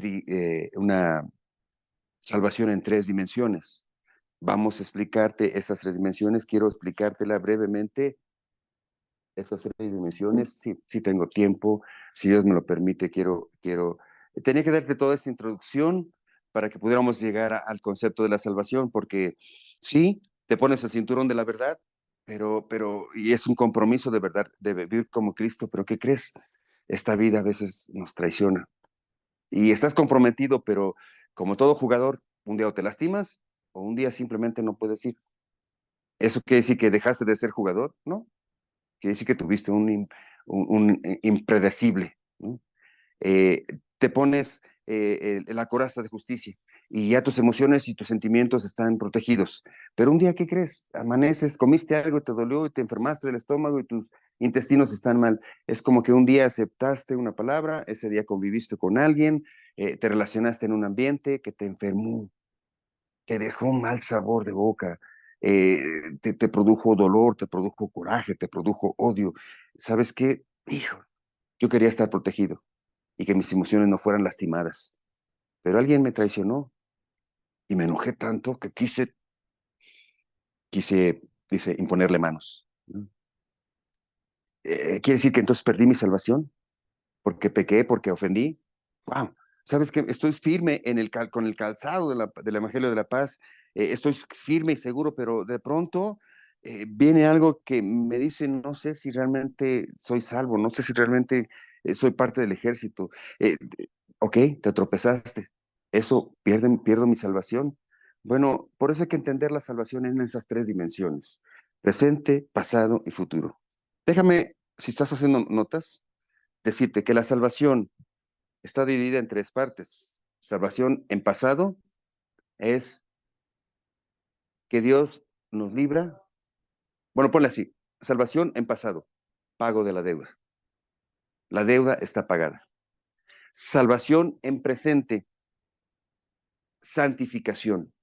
salvación en tres dimensiones. Vamos a explicarte esas tres dimensiones. Quiero explicártela brevemente. Esas tres dimensiones, sí tengo tiempo, si Dios me lo permite, tenía que darte toda esta introducción para que pudiéramos llegar al concepto de la salvación, porque sí, te pones el cinturón de la verdad, y es un compromiso de verdad, de vivir como Cristo, pero ¿qué crees? Esta vida a veces nos traiciona y estás comprometido, pero como todo jugador, un día o te lastimas o un día simplemente no puedes ir. ¿Eso quiere decir que dejaste de ser jugador? No, quiere decir que tuviste un impredecible, ¿no? Eh, Te pones la coraza de justicia y ya tus emociones y tus sentimientos están protegidos. Pero un día, ¿qué crees? Amaneces, comiste algo y te dolió y te enfermaste del estómago y tus intestinos están mal. Es como que un día aceptaste una palabra, ese día conviviste con alguien, te relacionaste en un ambiente que te enfermó, te dejó un mal sabor de boca, te produjo dolor, te produjo coraje, te produjo odio. ¿Sabes qué? Hijo, yo quería estar protegido y que mis emociones no fueran lastimadas, pero alguien me traicionó y me enojé tanto que quise, dice, imponerle manos. ¿Quiere decir que entonces perdí mi salvación? ¿Porque pequé, porque ofendí? ¡Wow! ¿Sabes qué? Estoy firme con el calzado del Evangelio de la Paz, estoy firme y seguro, pero de pronto viene algo que me dice, no sé si realmente soy salvo, no sé si realmente soy parte del ejército. Ok, te tropezaste. Eso, pierdo mi salvación. Bueno, por eso hay que entender la salvación en esas tres dimensiones: presente, pasado y futuro. Déjame, si estás haciendo notas, decirte que la salvación está dividida en tres partes. Salvación en pasado es que Dios nos libra. Bueno, ponle así: salvación en pasado, pago de la deuda. La deuda está pagada. Salvación en presente, santificación.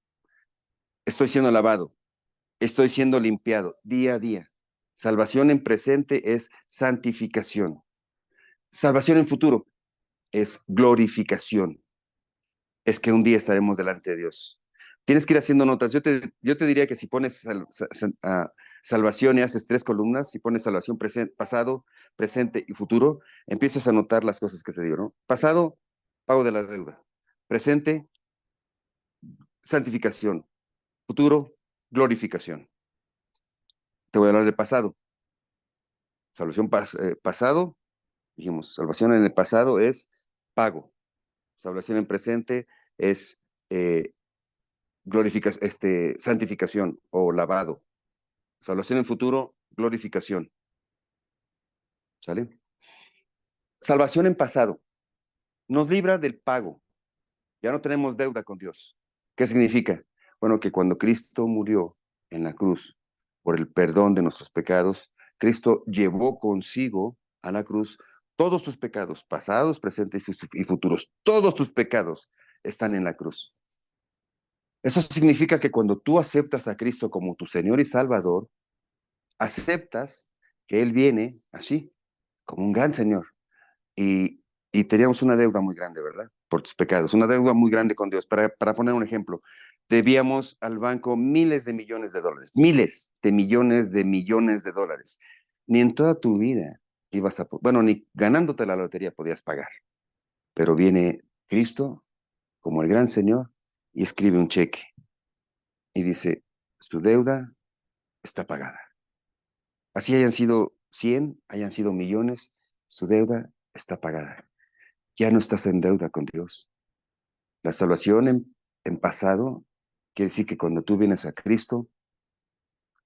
Estoy siendo lavado, estoy siendo limpiado día a día. Salvación en presente es santificación. Salvación en futuro es glorificación. Es que un día estaremos delante de Dios. Tienes que ir haciendo notas. Yo te diría que si pones salvación y haces tres columnas, si pones salvación pasado, presente y futuro, empiezas a notar las cosas que te digo, ¿no? Pasado, pago de la deuda. Presente, santificación. Futuro, glorificación. Te voy a hablar de pasado. Salvación pasado, dijimos, salvación en el pasado es pago. Salvación en presente es santificación o lavado. Salvación en futuro, glorificación. ¿sale? Salvación en pasado. Nos libra del pago. Ya no tenemos deuda con Dios. ¿Qué significa? Bueno, que cuando Cristo murió en la cruz por el perdón de nuestros pecados, Cristo llevó consigo a la cruz todos tus pecados, pasados, presentes y futuros. Todos tus pecados están en la cruz. Eso significa que cuando tú aceptas a Cristo como tu Señor y Salvador, aceptas que Él viene así, como un gran Señor. Y, y teníamos una deuda muy grande, ¿verdad? Por tus pecados, una deuda muy grande con Dios. Para poner un ejemplo, debíamos al banco miles de millones de dólares, miles de millones de dólares. Ni en toda tu vida ibas a, bueno, ni ganándote la lotería podías pagar. Pero viene Cristo como el gran Señor y escribe un cheque y dice, su deuda está pagada. Así hayan sido 100, hayan sido millones, su deuda está pagada. Ya no estás en deuda con Dios. La salvación en pasado quiere decir que cuando tú vienes a Cristo,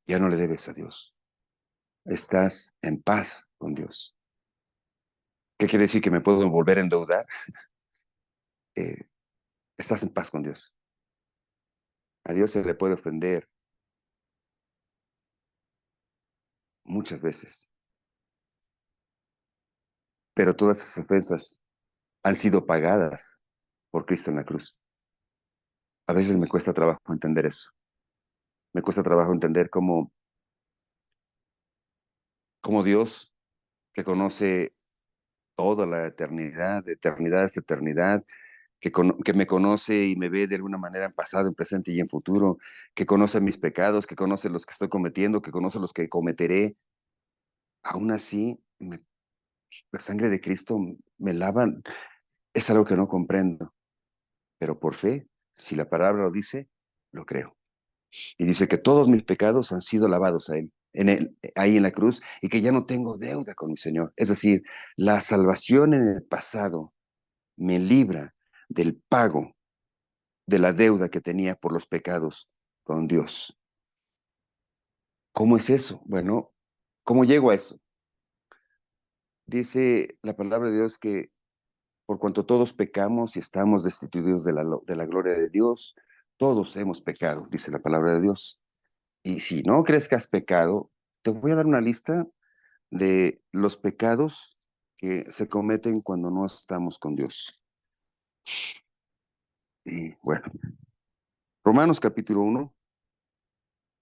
ya no le debes a Dios. Estás en paz con Dios. ¿Qué quiere decir? Que me puedo volver a endeudar. Eh, Estás en paz con Dios. A Dios se le puede ofender muchas veces, pero todas esas ofensas han sido pagadas por Cristo en la cruz. A veces me cuesta trabajo entender eso. Me cuesta trabajo entender cómo Dios, que conoce toda la eternidad, de eternidad hasta eternidad, que me conoce y me ve de alguna manera en pasado, en presente y en futuro, que conoce mis pecados, que conoce los que estoy cometiendo, que conoce los que cometeré. Aún así, la sangre de Cristo me lava. Es algo que no comprendo, pero por fe, si la palabra lo dice, lo creo. Y dice que todos mis pecados han sido lavados a él, ahí en la cruz, y que ya no tengo deuda con mi Señor. Es decir, la salvación en el pasado me libra del pago de la deuda que tenía por los pecados con Dios. ¿Cómo es eso? Bueno, ¿cómo llego a eso? Dice la palabra de Dios que por cuanto todos pecamos y estamos destituidos de la gloria de Dios, todos hemos pecado, dice la palabra de Dios. Y si no crees que has pecado, te voy a dar una lista de los pecados que se cometen cuando no estamos con Dios. Y bueno, Romanos capítulo 1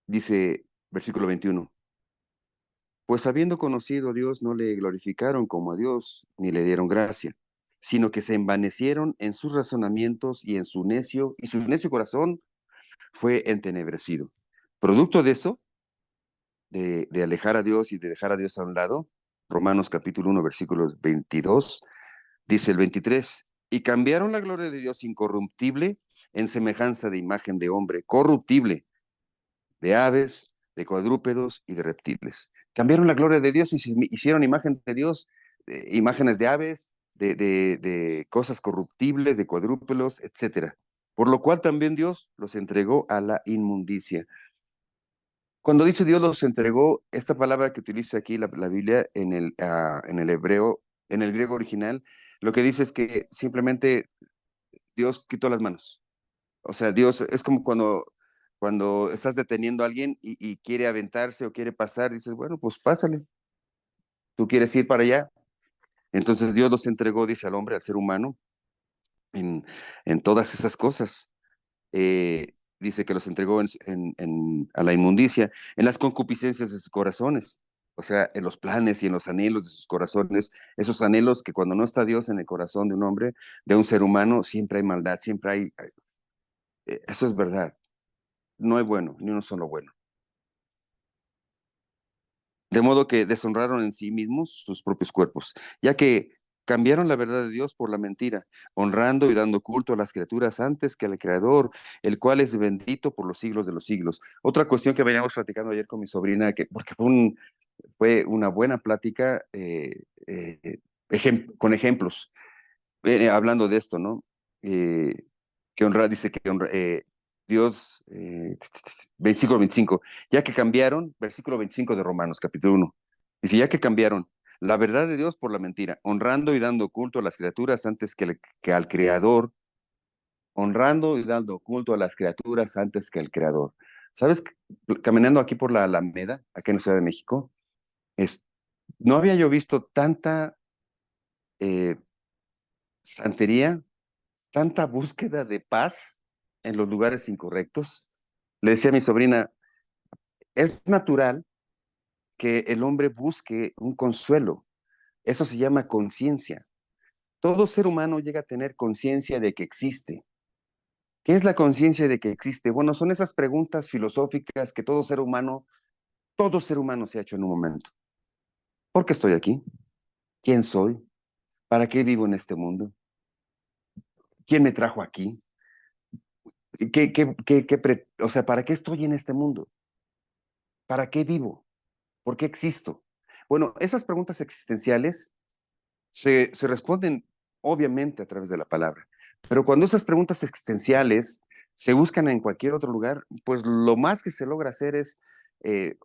dice, versículo 21. Pues habiendo conocido a Dios, no le glorificaron como a Dios, ni le dieron gracia, sino que se envanecieron en sus razonamientos y su necio corazón fue entenebrecido. Producto de eso, de alejar a Dios y de dejar a Dios a un lado, Romanos capítulo 1, versículos 22, dice el 23, y cambiaron la gloria de Dios incorruptible en semejanza de imagen de hombre, corruptible, de aves, de cuadrúpedos y de reptiles. Cambiaron la gloria de Dios y se hicieron imagen de Dios, imágenes de aves, de cosas corruptibles, de cuadrúpedos, etcétera. Por lo cual también Dios los entregó a la inmundicia. Cuando dice Dios los entregó, esta palabra que utiliza aquí la Biblia en el hebreo, en el griego original, lo que dice es que simplemente Dios quitó las manos. O sea, Dios es como cuando estás deteniendo a alguien y quiere aventarse o quiere pasar, dices, bueno, pues pásale, tú quieres ir para allá. Entonces Dios los entregó, dice al hombre, al ser humano, en, en todas esas cosas. Dice que los entregó a la inmundicia, en las concupiscencias de sus corazones, o sea, en los planes y en los anhelos de sus corazones, esos anhelos que cuando no está Dios en el corazón de un hombre, de un ser humano, siempre hay maldad, siempre hay, eso es verdad, no hay bueno, ni uno solo bueno. De modo que deshonraron en sí mismos sus propios cuerpos, ya que cambiaron la verdad de Dios por la mentira, honrando y dando culto a las criaturas antes que al Creador, el cual es bendito por los siglos de los siglos. Otra cuestión que veníamos platicando ayer con mi sobrina, porque fue una buena plática con ejemplos, hablando de esto, ¿no? Eh, que honra, dice que honra, Dios, versículo 25, ya que cambiaron, versículo 25 de Romanos, capítulo 1, dice, ya que cambiaron la verdad de Dios por la mentira, honrando y dando culto a las criaturas antes que al Creador, honrando y dando culto a las criaturas antes que al Creador. ¿Sabes? Caminando aquí por la Alameda, aquí en la Ciudad de México, es, no había yo visto tanta eh, santería, tanta búsqueda de paz en los lugares incorrectos. Le decía a mi sobrina, es natural que el hombre busque un consuelo. Eso se llama conciencia. Todo ser humano llega a tener conciencia de que existe. ¿Qué es la conciencia de que existe? Bueno, son esas preguntas filosóficas que todo ser humano se ha hecho en un momento. ¿Por qué estoy aquí? ¿Quién soy? ¿Para qué vivo en este mundo? ¿Quién me trajo aquí? O sea, ¿para qué estoy en este mundo? ¿Para qué vivo? ¿Por qué existo? Bueno, esas preguntas existenciales se responden obviamente a través de la palabra, pero cuando esas preguntas existenciales se buscan en cualquier otro lugar, pues lo más que se logra hacer es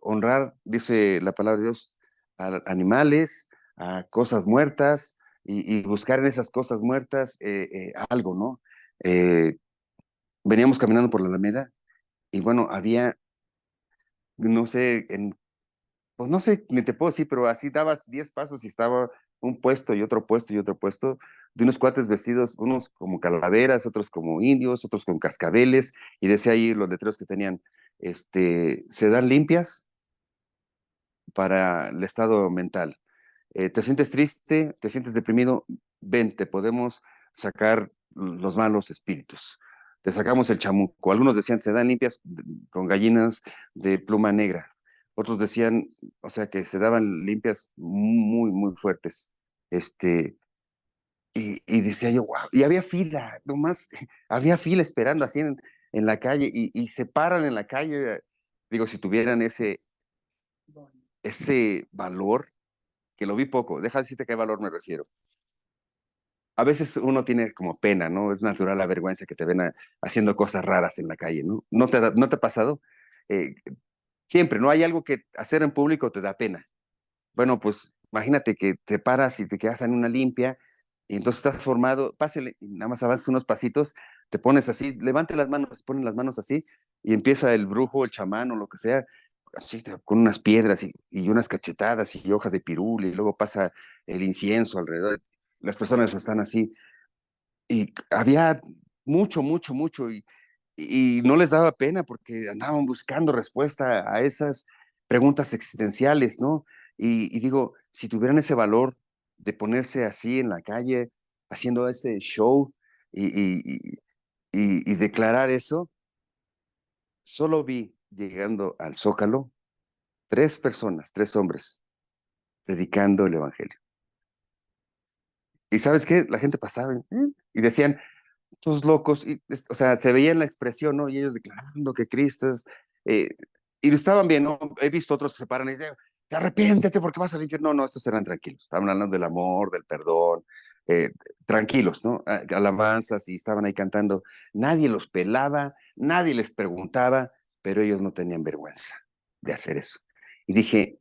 honrar, dice la palabra de Dios, a animales, a cosas muertas y buscar en esas cosas muertas algo, ¿no? Eh, Veníamos caminando por la Alameda y bueno, había, no sé, pues no sé, ni te puedo decir, pero así dabas 10 pasos y estaba un puesto y otro puesto y otro puesto de unos cuates vestidos, unos como calaveras, otros como indios, otros con cascabeles, y decía ahí los letreros que tenían, se dan limpias para el estado mental. ¿Te sientes triste? ¿Te sientes deprimido? Ven, te podemos sacar los malos espíritus. Te sacamos el chamuco. Algunos decían, se dan limpias con gallinas de pluma negra. Otros decían, o sea, que se daban limpias muy, muy fuertes. Este, y decía yo, wow, y había fila, nomás, había fila esperando así en la calle y se paran en la calle. Digo, si tuvieran ese valor, que lo vi poco, deja de decirte qué valor me refiero. A veces uno tiene como pena, ¿no? Es natural la vergüenza que te ven haciendo cosas raras en la calle, ¿no? ¿No te ha pasado? Eh, Siempre, ¿no? Hay algo que hacer en público te da pena. Bueno, pues imagínate que te paras y te quedas en una limpia y entonces estás formado, pásele, y nada más avanzas unos pasitos, te pones así, levante las manos, ponen las manos así y empieza el brujo, el chamán o lo que sea, así con unas piedras y unas cachetadas y hojas de pirul y luego pasa el incienso alrededor. Las personas están así y había mucho, mucho, mucho y no les daba pena porque andaban buscando respuesta a esas preguntas existenciales, ¿no? Y digo, si tuvieran ese valor de ponerse así en la calle, haciendo ese show y, y, y, y declarar eso, solo vi llegando al Zócalo 3 personas, 3 hombres, predicando el Evangelio. ¿Y sabes qué? La gente pasaba y decían, estos locos, o sea, se veía en la expresión, ¿no? Y ellos declarando que Cristo es, eh, y lo estaban bien, ¿no? He visto otros que se paran y dicen, te arrepiéntete porque vas a limpiar. No, no, estos eran tranquilos, estaban hablando del amor, del perdón, eh, tranquilos, ¿no? Alabanzas y estaban ahí cantando. Nadie los pelaba, nadie les preguntaba, pero ellos no tenían vergüenza de hacer eso. Y dije,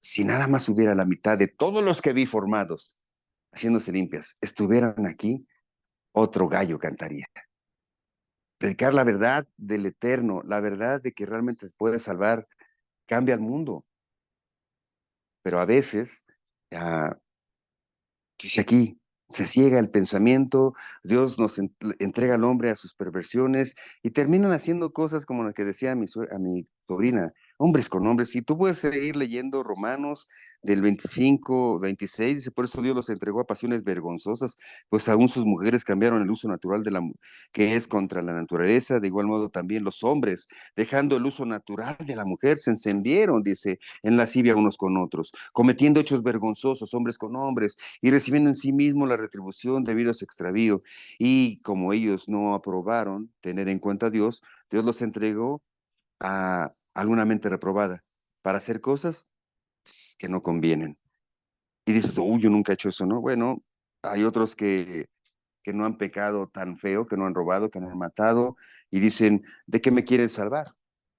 si nada más hubiera la mitad de todos los que vi formados haciéndose limpias, estuvieran aquí, otro gallo cantaría. Predicar la verdad del eterno, la verdad de que realmente se puede salvar, cambia el mundo. Pero a veces, ah, dice aquí, se ciega el pensamiento, Dios nos entrega al hombre a sus perversiones y terminan haciendo cosas como la que decía a mi sobrina, hombres con hombres. Y tú puedes seguir leyendo Romanos del 25, 26, dice, por eso Dios los entregó a pasiones vergonzosas, pues aún sus mujeres cambiaron el uso natural que es contra la naturaleza, de igual modo también los hombres, dejando el uso natural de la mujer, se encendieron, dice, en lascivia unos con otros, cometiendo hechos vergonzosos, hombres con hombres, y recibiendo en sí mismo la retribución debido a su extravío. Y como ellos no aprobaron tener en cuenta a Dios, Dios los entregó a alguna mente reprobada para hacer cosas que no convienen. Y dices, uy, yo nunca he hecho eso, ¿no? Bueno, hay otros que no han pecado tan feo, que no han robado, que no han matado, y dicen, ¿de qué me quieren salvar?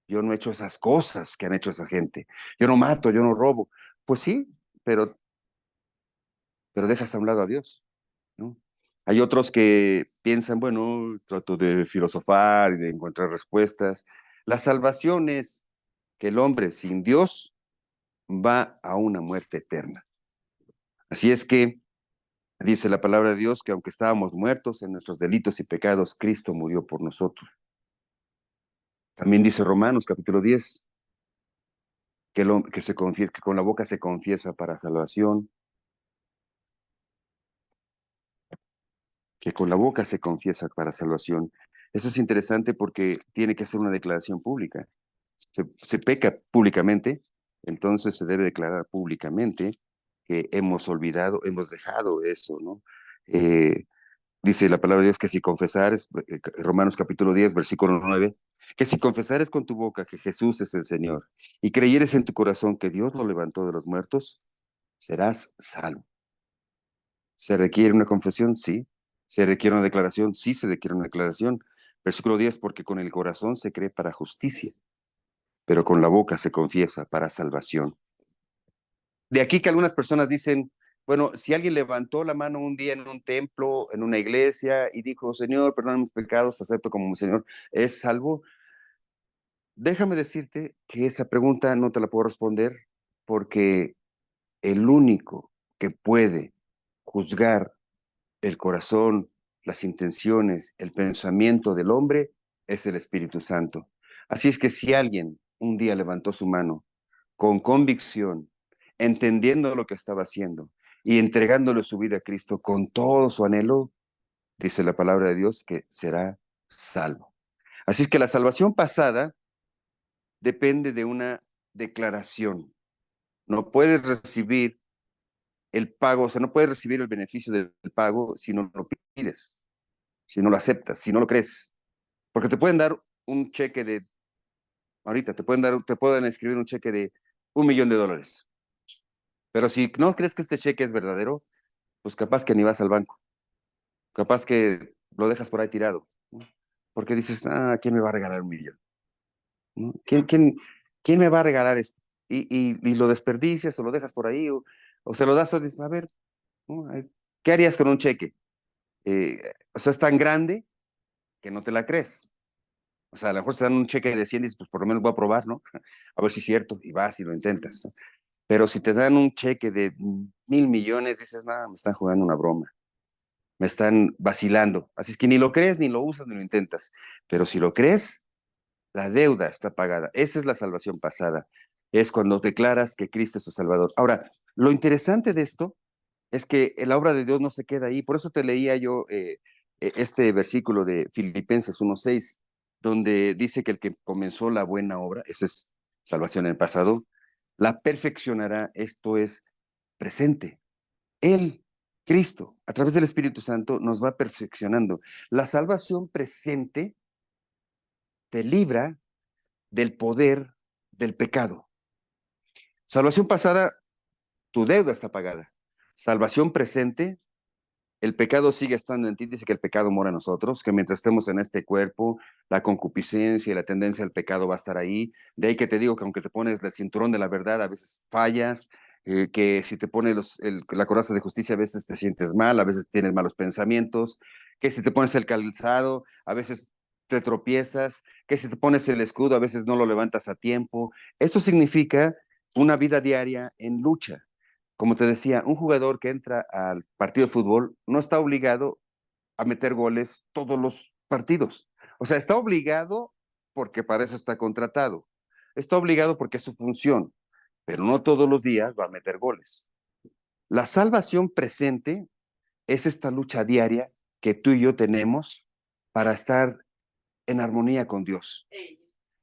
Yo no he hecho esas cosas que han hecho esa gente. Yo no mato, yo no robo. Pues sí, pero dejas a un lado a Dios, ¿no? Hay otros que piensan, bueno, trato de filosofar y de encontrar respuestas. La salvación es que el hombre sin Dios va a una muerte eterna. Así es que dice la palabra de Dios que aunque estábamos muertos en nuestros delitos y pecados, Cristo murió por nosotros. También dice Romanos capítulo 10 que con la boca se confiesa para salvación, que con la boca se confiesa para salvación. Eso es interesante porque tiene que ser una declaración pública. Se peca públicamente, entonces se debe declarar públicamente que hemos olvidado, hemos dejado eso, ¿no? Dice la palabra de Dios que si confesares, Romanos capítulo 10, versículo 9, que si confesares con tu boca que Jesús es el Señor y creyeres en tu corazón que Dios lo levantó de los muertos, serás salvo. ¿Se requiere una confesión? Sí. ¿Se requiere una declaración? Sí, se requiere una declaración. Versículo 10, porque con el corazón se cree para justicia, pero con la boca se confiesa para salvación. De aquí que algunas personas dicen, bueno, si alguien levantó la mano un día en un templo, en una iglesia, y dijo, Señor, perdona mis pecados, acepto como mi Señor, ¿es salvo? Déjame decirte que esa pregunta no te la puedo responder porque el único que puede juzgar el corazón, las intenciones, el pensamiento del hombre es el Espíritu Santo. Así es que si alguien un día levantó su mano con convicción, entendiendo lo que estaba haciendo y entregándole su vida a Cristo con todo su anhelo, dice la palabra de Dios que será salvo. Así es que la salvación pasada depende de una declaración. No puedes recibir el pago, o sea, no puedes recibir el beneficio del pago si no lo pides, si no lo aceptas, si no lo crees. Porque te pueden dar un cheque de, ahorita te pueden escribir un cheque de $1,000,000. Pero si no crees que este cheque es verdadero, pues capaz que ni vas al banco, capaz que lo dejas por ahí tirado, ¿no? Porque dices, ¿quién me va a regalar 1,000,000? ¿No? ¿Quién me va a regalar esto? Y lo desperdicias o lo dejas por ahí o se lo das o dices, a ver, ¿no? ¿Qué harías con un cheque? O sea, es tan grande que no te la crees. O sea, a lo mejor te dan un cheque de 100 y dices, pues por lo menos voy a probar, ¿no? A ver si es cierto, y vas y lo intentas, ¿no? Pero si te dan un cheque de 1,000,000,000, dices, nada, me están jugando una broma, me están vacilando. Así es que ni lo crees, ni lo usas, ni lo intentas. Pero si lo crees, la deuda está pagada. Esa es la salvación pasada. Es cuando declaras que Cristo es tu Salvador. Ahora, lo interesante de esto es que la obra de Dios no se queda ahí. Por eso te leía yo este versículo de Filipenses 1:6, donde dice que el que comenzó la buena obra, eso es salvación en el pasado, la perfeccionará, esto es presente. Él, Cristo, a través del Espíritu Santo, nos va perfeccionando. La salvación presente te libra del poder del pecado. Salvación pasada, tu deuda está pagada. Salvación presente, el pecado sigue estando en ti, dice que el pecado mora en nosotros, que mientras estemos en este cuerpo, la concupiscencia y la tendencia al pecado va a estar ahí. De ahí que te digo que aunque te pones el cinturón de la verdad, a veces fallas, que si te pones la coraza de justicia, a veces te sientes mal, a veces tienes malos pensamientos, que si te pones el calzado, a veces te tropiezas, que si te pones el escudo, a veces no lo levantas a tiempo. Esto significa una vida diaria en lucha. Como te decía, un jugador que entra al partido de fútbol no está obligado a meter goles todos los partidos. O sea, está obligado porque para eso está contratado. Está obligado porque es su función, pero no todos los días va a meter goles. La salvación presente es esta lucha diaria que tú y yo tenemos para estar en armonía con Dios.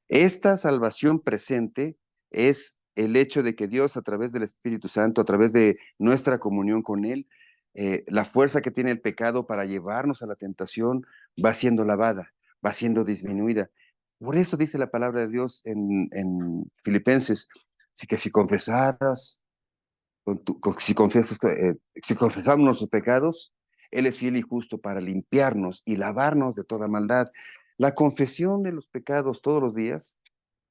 Esta salvación presente es el hecho de que Dios, a través del Espíritu Santo, a través de nuestra comunión con Él, la fuerza que tiene el pecado para llevarnos a la tentación va siendo lavada, va siendo disminuida. Por eso dice la palabra de Dios en Filipenses, si confesaras, si confesamos nuestros pecados, Él es fiel y justo para limpiarnos y lavarnos de toda maldad. La confesión de los pecados todos los días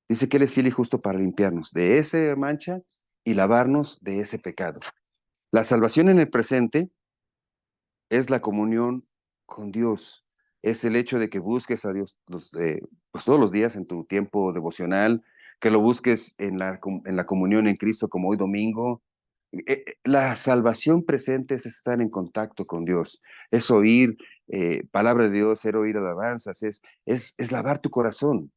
dice que Él es fiel y justo para limpiarnos de esa mancha y lavarnos de ese pecado. La salvación en el presente es la comunión con Dios. Es el hecho de que busques a Dios pues todos los días en tu tiempo devocional, que lo busques en la comunión en Cristo como hoy domingo. La salvación presente es estar en contacto con Dios, es oír palabra de Dios, es oír alabanzas, es lavar tu corazón.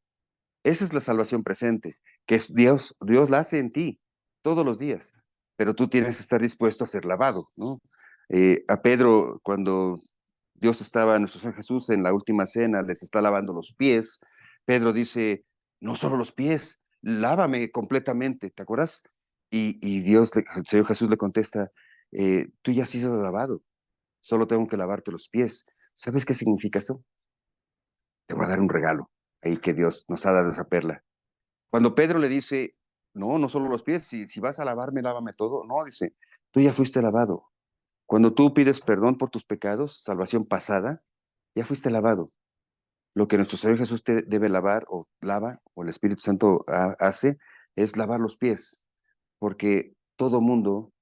Esa es la salvación presente, que es Dios la hace en ti todos los días, pero tú tienes que estar dispuesto a ser lavado, ¿no? A Pedro, cuando Dios estaba, nuestro Señor Jesús, en la última cena, les está lavando los pies, Pedro dice, no solo los pies, lávame completamente, ¿te acuerdas? Y Dios, el Señor Jesús le contesta, tú ya has sido lavado, solo tengo que lavarte los pies. ¿Sabes qué significa eso? Te voy a dar un regalo, ahí que Dios nos ha dado esa perla. Cuando Pedro le dice, no, no solo los pies, si vas a lavarme, lávame todo. No, dice, tú ya fuiste lavado. Cuando tú pides perdón por tus pecados, salvación pasada, ya fuiste lavado. Lo que nuestro Señor Jesús te debe lavar o lava, o el Espíritu Santo hace, es lavar los pies, porque todo mundo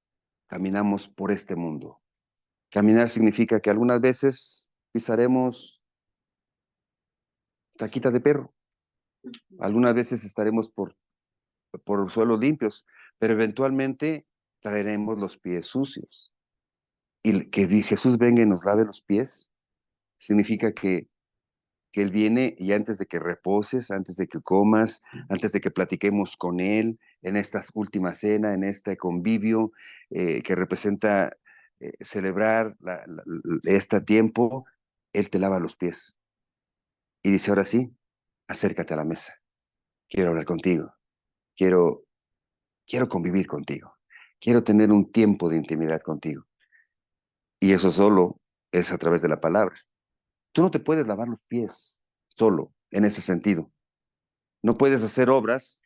caminamos por este mundo. Caminar significa que algunas veces pisaremos caquita de perro, algunas veces estaremos por suelos limpios, pero eventualmente traeremos los pies sucios. Y que Jesús venga y nos lave los pies, significa que Él viene y antes de que reposes, antes de que comas, antes de que platiquemos con Él, en esta última cena, en este convivio que representa celebrar este tiempo, Él te lava los pies. Y dice, ahora sí, acércate a la mesa. Quiero hablar contigo. Quiero, quiero convivir contigo. Quiero tener un tiempo de intimidad contigo. Y eso solo es a través de la palabra. Tú no te puedes lavar los pies solo en ese sentido. No puedes hacer obras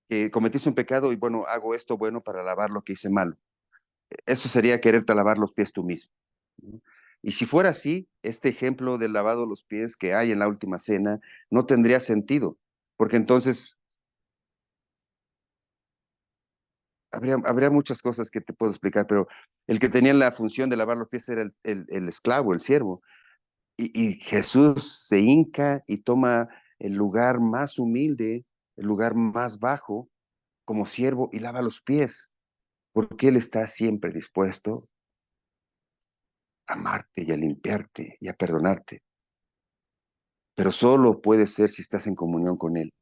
que cometiste un pecado y bueno, hago esto bueno para lavar lo que hice malo. Eso sería quererte lavar los pies tú mismo, ¿no? Y si fuera así, este ejemplo del lavado de los pies que hay en la última cena no tendría sentido, porque entonces habría muchas cosas que te puedo explicar, pero el que tenía la función de lavar los pies era el esclavo, el siervo. Y Jesús se hinca y toma el lugar más humilde, el lugar más bajo, como siervo y lava los pies, porque Él está siempre dispuesto a amarte y a limpiarte y a perdonarte. Pero solo puede ser si estás en comunión con Él.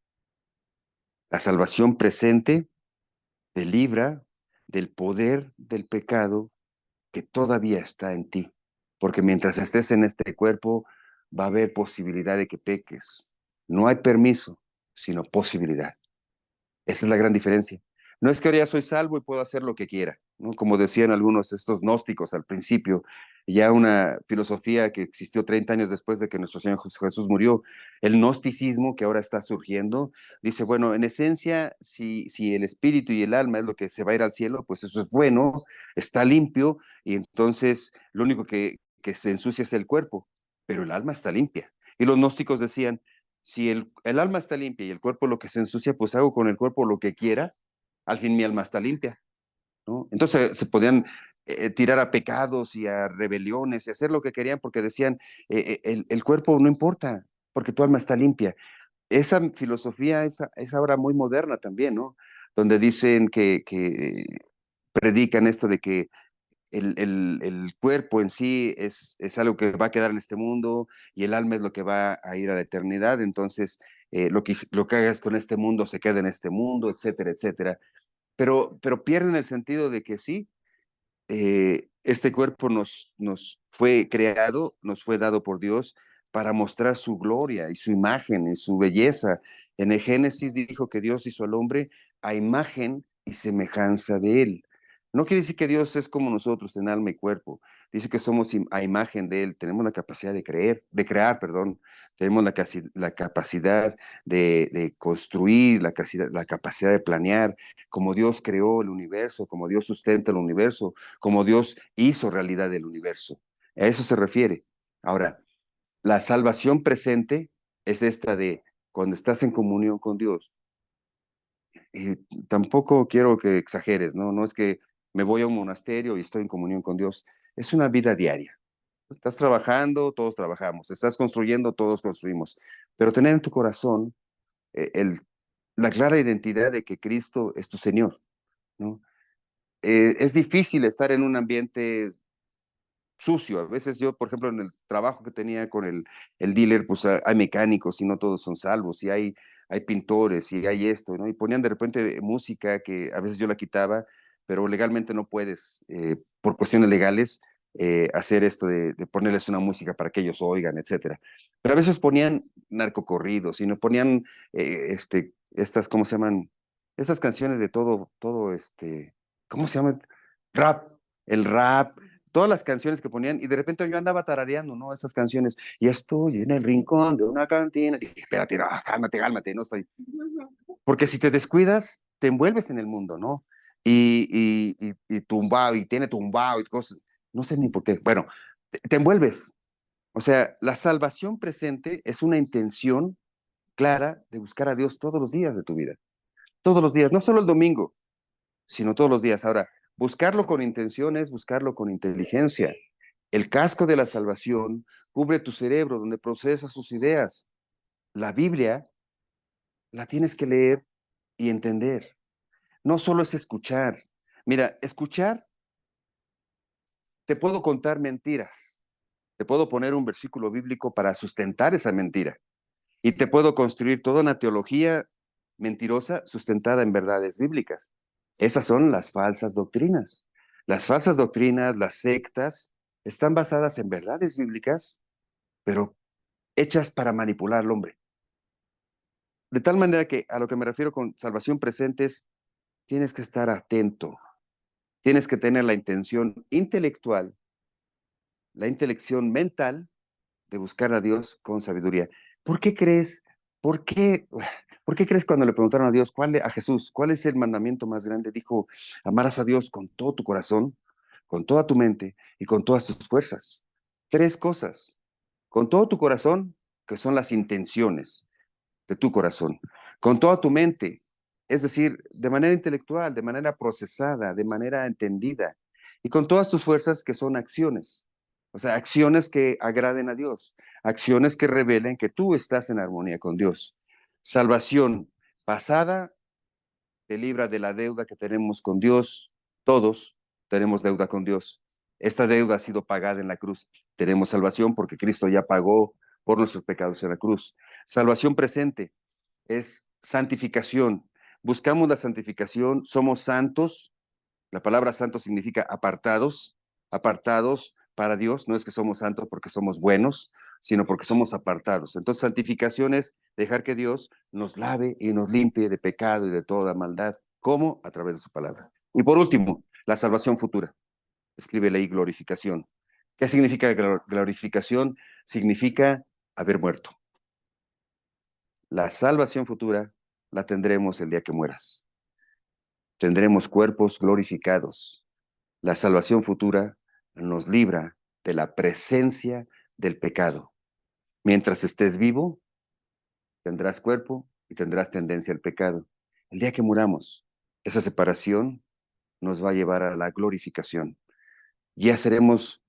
La salvación presente te libra del poder del pecado que todavía está en ti, porque mientras estés en este cuerpo va a haber posibilidad de que peques. No hay permiso, sino posibilidad. Esa es la gran diferencia. No es que ahora ya soy salvo y puedo hacer lo que quiera, ¿no? Como decían algunos estos gnósticos al principio, ya una filosofía que existió 30 años después de que nuestro Señor Jesús murió, el gnosticismo que ahora está surgiendo, dice, bueno, en esencia, si el espíritu y el alma es lo que se va a ir al cielo, pues eso es bueno, está limpio, y entonces lo único que se ensucia es el cuerpo, pero el alma está limpia. Y los gnósticos decían, si el alma está limpia y el cuerpo lo que se ensucia, pues hago con el cuerpo lo que quiera, al fin mi alma está limpia, ¿no? Entonces se podían tirar a pecados y a rebeliones y hacer lo que querían porque decían, el cuerpo no importa, porque tu alma está limpia. Esa filosofía es ahora muy moderna también, ¿no? Donde dicen que predican esto de que el cuerpo en sí es algo que va a quedar en este mundo y el alma es lo que va a ir a la eternidad, entonces lo que hagas con este mundo se queda en este mundo, etcétera, etcétera. Pero pierden el sentido de que sí, este cuerpo nos fue creado, nos fue dado por Dios para mostrar su gloria y su imagen y su belleza. En el Génesis dijo que Dios hizo al hombre a imagen y semejanza de él. No quiere decir que Dios es como nosotros en alma y cuerpo. Dice que somos a imagen de él. Tenemos la capacidad de crear, perdón. Tenemos la capacidad de construir, la capacidad de planear, como Dios creó el universo, como Dios sustenta el universo, como Dios hizo realidad el universo. A eso se refiere. Ahora, la salvación presente es esta de cuando estás en comunión con Dios, tampoco quiero que exageres, ¿no? No es que me voy a un monasterio y estoy en comunión con Dios. Es una vida diaria. Estás trabajando, todos trabajamos. Estás construyendo, todos construimos. Pero tener en tu corazón la clara identidad de que Cristo es tu Señor, ¿no? Es difícil estar en un ambiente sucio. A veces yo, por ejemplo, en el trabajo que tenía con el dealer, pues hay mecánicos y no todos son salvos, y hay pintores y hay esto, ¿no? Y ponían de repente música que a veces yo la quitaba, pero legalmente no puedes, por cuestiones legales, hacer esto de ponerles una música para que ellos oigan, etcétera. Pero a veces ponían narcocorridos y no ponían estas, ¿cómo se llaman? Estas canciones de ¿cómo se llaman? Rap, el rap, todas las canciones que ponían, y de repente yo andaba tarareando, ¿no? Esas canciones, y estoy en el rincón de una cantina, y dije, espérate, no, cálmate, cálmate, no estoy. Porque si te descuidas, te envuelves en el mundo, ¿no? Y tumbado, y tiene tumbado, y cosas, no sé ni por qué. Bueno, te envuelves. O sea, la salvación presente es una intención clara de buscar a Dios todos los días de tu vida. Todos los días, no solo el domingo, sino todos los días. Ahora, buscarlo con intención es buscarlo con inteligencia. El casco de la salvación cubre tu cerebro, donde procesas tus ideas. La Biblia la tienes que leer y entender. No solo es escuchar. Mira, escuchar, te puedo contar mentiras. Te puedo poner un versículo bíblico para sustentar esa mentira. Y te puedo construir toda una teología mentirosa sustentada en verdades bíblicas. Esas son las falsas doctrinas. Las falsas doctrinas, las sectas, están basadas en verdades bíblicas, pero hechas para manipular al hombre. De tal manera que a lo que me refiero con salvación presente es, tienes que estar atento, tienes que tener la intención intelectual, la intelección mental de buscar a Dios con sabiduría. ¿Por qué crees? ¿Por qué? ¿Por qué crees cuando le preguntaron a Dios, a Jesús, cuál es el mandamiento más grande? Dijo, amarás a Dios con todo tu corazón, con toda tu mente y con todas tus fuerzas. Tres cosas. Con todo tu corazón, que son las intenciones de tu corazón, con toda tu mente, es decir, de manera intelectual, de manera procesada, de manera entendida, y con todas tus fuerzas que son acciones, o sea, acciones que agraden a Dios, acciones que revelen que tú estás en armonía con Dios. Salvación pasada te libra de la deuda que tenemos con Dios, todos tenemos deuda con Dios. Esta deuda ha sido pagada en la cruz. Tenemos salvación porque Cristo ya pagó por nuestros pecados en la cruz. Salvación presente es santificación. Buscamos la santificación, somos santos. La palabra santo significa apartados, apartados para Dios. No es que somos santos porque somos buenos, sino porque somos apartados. Entonces, santificación es dejar que Dios nos lave y nos limpie de pecado y de toda maldad. ¿Cómo? A través de su palabra. Y por último, la salvación futura. Escríbele ahí glorificación. ¿Qué significa glorificación? Significa haber muerto. La salvación futura la tendremos el día que mueras. Tendremos cuerpos glorificados. La salvación futura nos libra de la presencia del pecado. Mientras estés vivo, tendrás cuerpo y tendrás tendencia al pecado. El día que muramos, esa separación nos va a llevar a la glorificación. Ya seremos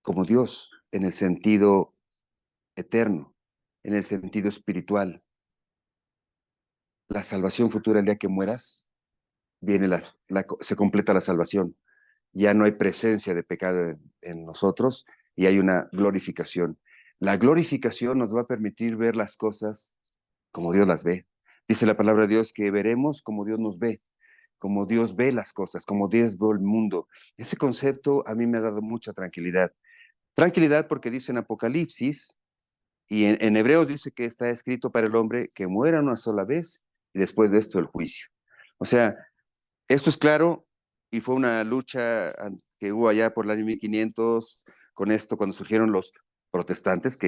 como Dios en el sentido eterno, en el sentido espiritual. La salvación futura, el día que mueras, se completa la salvación. Ya no hay presencia de pecado en nosotros y hay una glorificación. La glorificación nos va a permitir ver las cosas como Dios las ve. Dice la palabra de Dios que veremos como Dios nos ve, como Dios ve las cosas, como Dios ve el mundo. Ese concepto a mí me ha dado mucha tranquilidad. Tranquilidad porque dice en Apocalipsis y en Hebreos dice que está escrito para el hombre que muera una sola vez y después de esto el juicio. O sea, esto es claro y fue una lucha que hubo allá por el año 1500 con esto, cuando surgieron los protestantes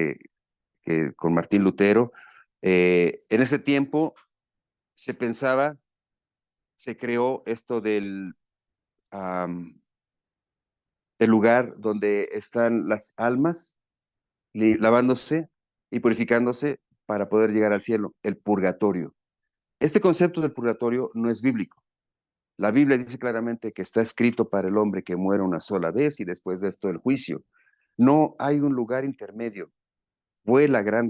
con Martín Lutero. En ese tiempo se pensaba, se creó esto del lugar donde están las almas lavándose y purificándose para poder llegar al cielo, el purgatorio. Este concepto del purgatorio no es bíblico. La Biblia dice claramente que está escrito para el hombre que muere una sola vez y después de esto el juicio. No hay un lugar intermedio. Fue la gran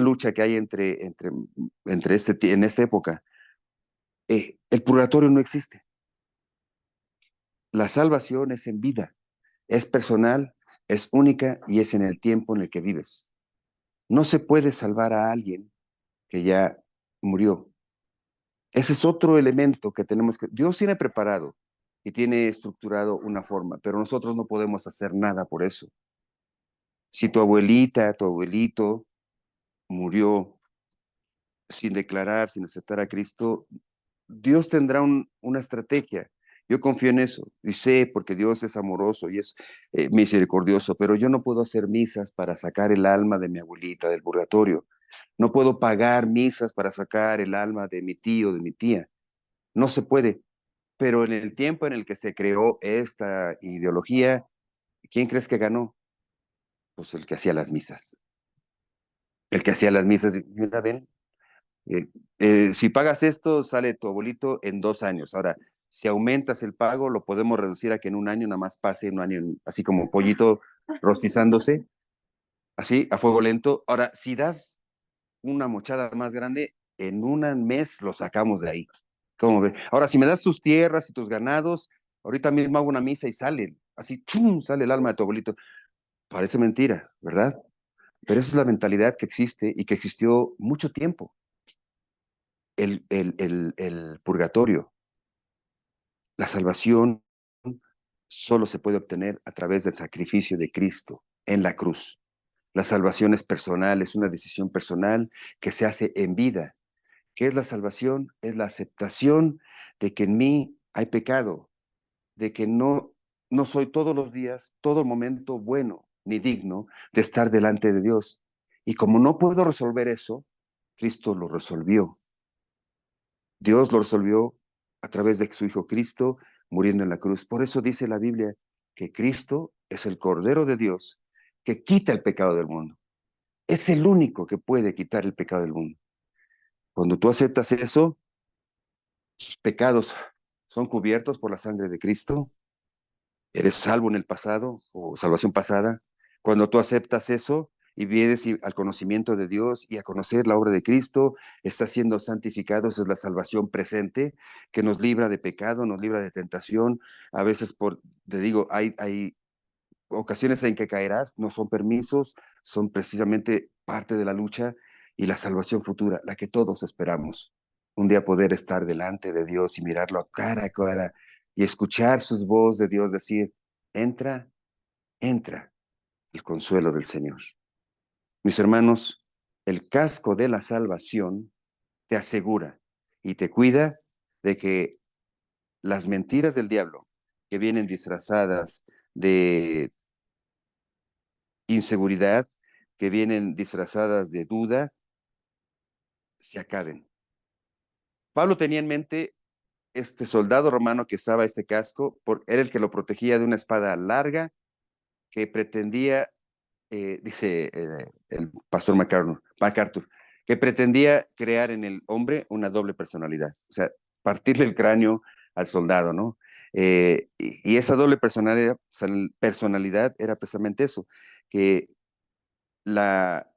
lucha que hay en esta época. El purgatorio no existe. La salvación es en vida, es personal, es única y es en el tiempo en el que vives. No se puede salvar a alguien que ya murió. Ese es otro elemento que tenemos que... Dios tiene preparado y tiene estructurado una forma, pero nosotros no podemos hacer nada por eso. Si tu abuelita, tu abuelito murió sin declarar, sin aceptar a Cristo, Dios tendrá una estrategia. Yo confío en eso y sé porque Dios es amoroso y es misericordioso, pero yo no puedo hacer misas para sacar el alma de mi abuelita del purgatorio. No puedo pagar misas para sacar el alma de mi tío, de mi tía. No se puede. Pero en el tiempo en el que se creó esta ideología, ¿quién crees que ganó? Pues el que hacía las misas. El que hacía las misas, mira, ven, eh, si pagas esto, sale tu abuelito en 2 años. Ahora, si aumentas el pago, lo podemos reducir a que en un año nada más pase un año, así como pollito rostizándose, así, a fuego lento. Ahora, si das una mochada más grande, en un mes lo sacamos de ahí. ¿Cómo ves? Ahora, si me das tus tierras y tus ganados, ahorita mismo hago una misa y salen, así, ¡chum!, sale el alma de tu abuelito. Parece mentira, ¿verdad? Pero esa es la mentalidad que existe y que existió mucho tiempo. El purgatorio, la salvación solo se puede obtener a través del sacrificio de Cristo en la cruz. La salvación es personal, es una decisión personal que se hace en vida. ¿Qué es la salvación? Es la aceptación de que en mí hay pecado, de que no soy todos los días, todo momento bueno ni digno de estar delante de Dios. Y como no puedo resolver eso, Cristo lo resolvió. Dios lo resolvió a través de su Hijo Cristo muriendo en la cruz. Por eso dice la Biblia que Cristo es el Cordero de Dios que quita el pecado del mundo. Es el único que puede quitar el pecado del mundo. Cuando tú aceptas eso, tus pecados son cubiertos por la sangre de Cristo. Eres salvo en el pasado o salvación pasada. Cuando tú aceptas eso y vienes al conocimiento de Dios y a conocer la obra de Cristo, estás siendo santificado. Esa es la salvación presente que nos libra de pecado, nos libra de tentación. A veces, te digo, hay ocasiones en que caerás, no son permisos, son precisamente parte de la lucha y la salvación futura, la que todos esperamos. Un día poder estar delante de Dios y mirarlo a cara y escuchar sus voz de Dios decir, entra, entra el consuelo del Señor. Mis hermanos, el casco de la salvación te asegura y te cuida de que las mentiras del diablo que vienen disfrazadas de inseguridad, que vienen disfrazadas de duda, se acaben. Pablo tenía en mente este soldado romano que usaba este casco, era el que lo protegía de una espada larga que pretendía, dice el pastor MacArthur, que pretendía crear en el hombre una doble personalidad, o sea, partirle el cráneo al soldado, ¿no? Y esa doble personalidad era precisamente eso, que la,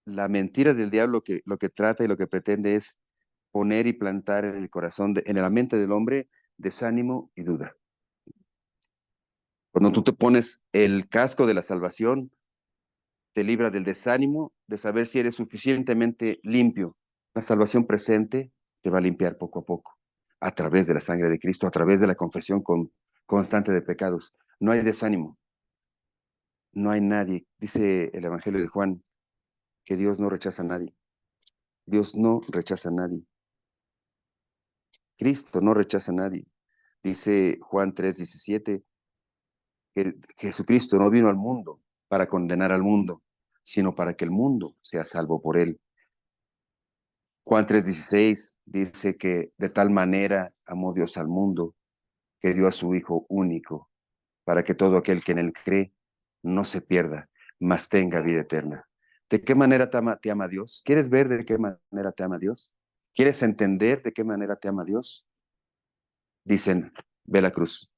la mentira del diablo lo que trata y lo que pretende es poner y plantar en el corazón, en la mente del hombre, desánimo y duda. Cuando tú te pones el casco de la salvación, te libra del desánimo, de saber si eres suficientemente limpio. La salvación presente te va a limpiar poco a poco, a través de la sangre de Cristo, a través de la confesión constante de pecados. No hay desánimo, no hay nadie. Dice el Evangelio de Juan que Dios no rechaza a nadie. Dios no rechaza a nadie. Cristo no rechaza a nadie. Dice Juan 3:17 que Jesucristo no vino al mundo para condenar al mundo, sino para que el mundo sea salvo por él. Juan 3:16 dice que de tal manera amó Dios al mundo que dio a su Hijo único, para que todo aquel que en él cree no se pierda, mas tenga vida eterna. ¿De qué manera te ama Dios? ¿Quieres ver de qué manera te ama Dios? ¿Quieres entender de qué manera te ama Dios? Dicen, ve la cruz.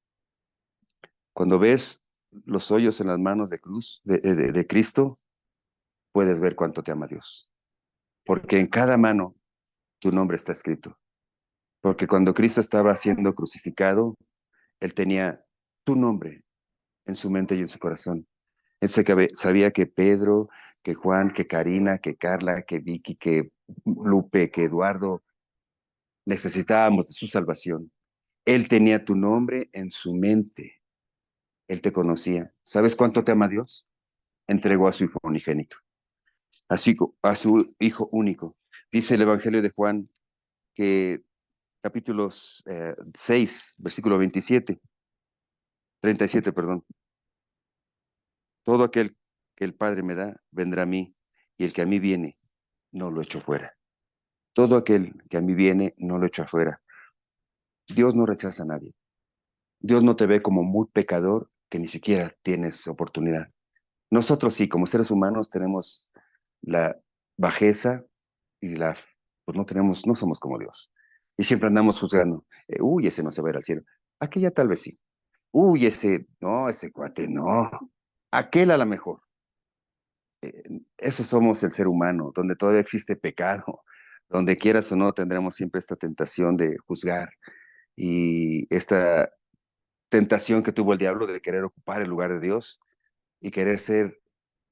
Cuando ves los hoyos en las manos de cruz de Cristo, puedes ver cuánto te ama Dios. Porque en cada mano tu nombre está escrito. Porque cuando Cristo estaba siendo crucificado, Él tenía tu nombre en su mente y en su corazón. Sabía que Pedro, que Juan, que Karina, que Carla, que Vicky, que Lupe, que Eduardo necesitábamos de su salvación. Él tenía tu nombre en su mente. Él te conocía. ¿Sabes cuánto te ama Dios? Entregó a su Hijo unigénito, a su Hijo único. Dice el Evangelio de Juan que capítulo 6, versículo 37, perdón. Todo aquel que el Padre me da, vendrá a mí, y el que a mí viene, no lo echo fuera. Todo aquel que a mí viene, no lo echo afuera. Dios no rechaza a nadie. Dios no te ve como muy pecador que ni siquiera tienes oportunidad. Nosotros sí, como seres humanos, tenemos la bajeza y pues no somos como Dios. Y siempre andamos juzgando. Uy, ese no se va a ir al cielo. Aquella tal vez sí. Uy, no, ese cuate no. Aquel a lo mejor. Eso somos el ser humano, donde todavía existe pecado, donde quieras o no tendremos siempre esta tentación de juzgar y esta tentación que tuvo el diablo de querer ocupar el lugar de Dios y querer ser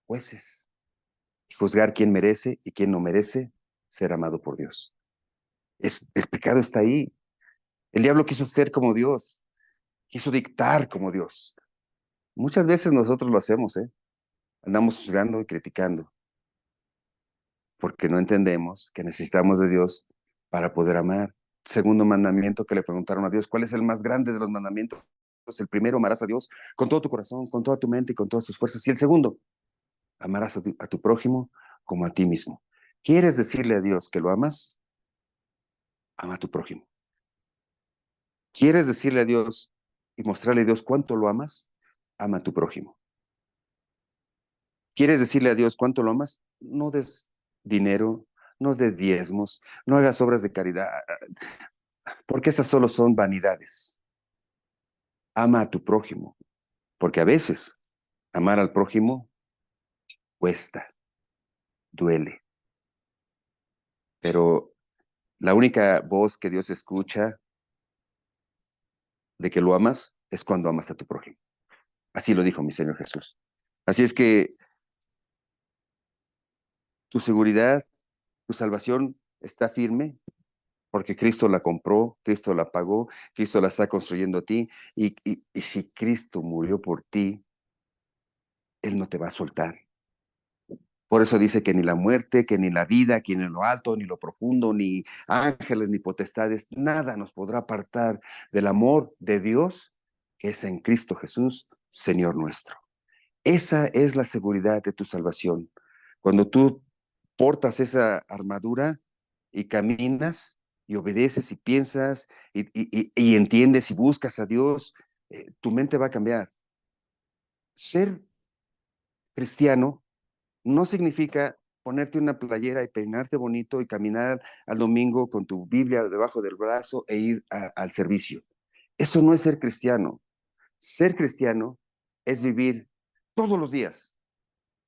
jueces, y juzgar quién merece y quién no merece ser amado por Dios. El pecado está ahí. El diablo quiso ser como Dios, quiso dictar como Dios. Muchas veces nosotros lo hacemos, ¿eh? Andamos juzgando y criticando, porque no entendemos que necesitamos de Dios para poder amar. Segundo mandamiento que le preguntaron a Dios, ¿cuál es el más grande de los mandamientos? Pues el primero, amarás a Dios con todo tu corazón, con toda tu mente y con todas tus fuerzas. Y el segundo, amarás a tu prójimo como a ti mismo. ¿Quieres decirle a Dios que lo amas? Ama a tu prójimo. ¿Quieres decirle a Dios y mostrarle a Dios cuánto lo amas? Ama a tu prójimo. ¿Quieres decirle a Dios cuánto lo amas? No des dinero, no des diezmos, no hagas obras de caridad, porque esas solo son vanidades. Ama a tu prójimo, porque a veces amar al prójimo cuesta, duele, pero la única voz que Dios escucha de que lo amas es cuando amas a tu prójimo. Así lo dijo mi Señor Jesús. Así es que tu seguridad, tu salvación está firme porque Cristo la compró, Cristo la pagó, Cristo la está construyendo a ti y si Cristo murió por ti, Él no te va a soltar. Por eso dice que ni la muerte, que ni la vida, que ni lo alto, ni lo profundo, ni ángeles, ni potestades, nada nos podrá apartar del amor de Dios que es en Cristo Jesús, Señor nuestro. Esa es la seguridad de tu salvación. Cuando tú portas esa armadura y caminas y obedeces y piensas y entiendes y buscas a Dios, tu mente va a cambiar. Ser cristiano no significa ponerte una playera y peinarte bonito y caminar al domingo con tu Biblia debajo del brazo e ir al servicio. Eso no es ser cristiano. Ser cristiano es vivir todos los días,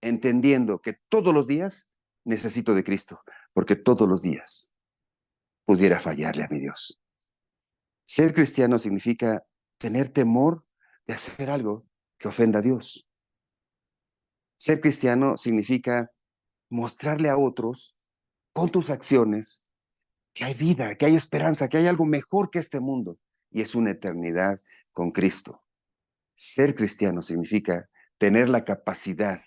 entendiendo que todos los días necesito de Cristo, porque todos los días pudiera fallarle a mi Dios. Ser cristiano significa tener temor de hacer algo que ofenda a Dios. Ser cristiano significa mostrarle a otros con tus acciones que hay vida, que hay esperanza, que hay algo mejor que este mundo y es una eternidad con Cristo. Ser cristiano significa tener la capacidad,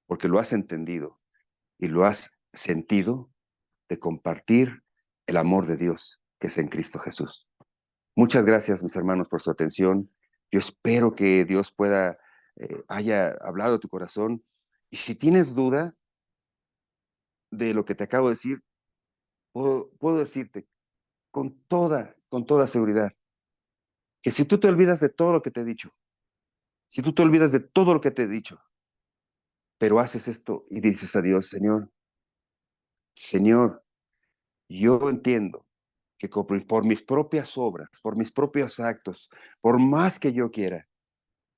porque lo has entendido y lo has sentido, de compartir el amor de Dios que es en Cristo Jesús. Muchas gracias, mis hermanos, por su atención. Yo espero que Dios haya hablado a tu corazón. Y si tienes duda de lo que te acabo de decir, puedo decirte con toda seguridad, que si tú te olvidas de todo lo que te he dicho, si tú te olvidas de todo lo que te he dicho, pero haces esto y dices a Dios, Señor, yo entiendo que por mis propias obras, por mis propios actos, por más que yo quiera,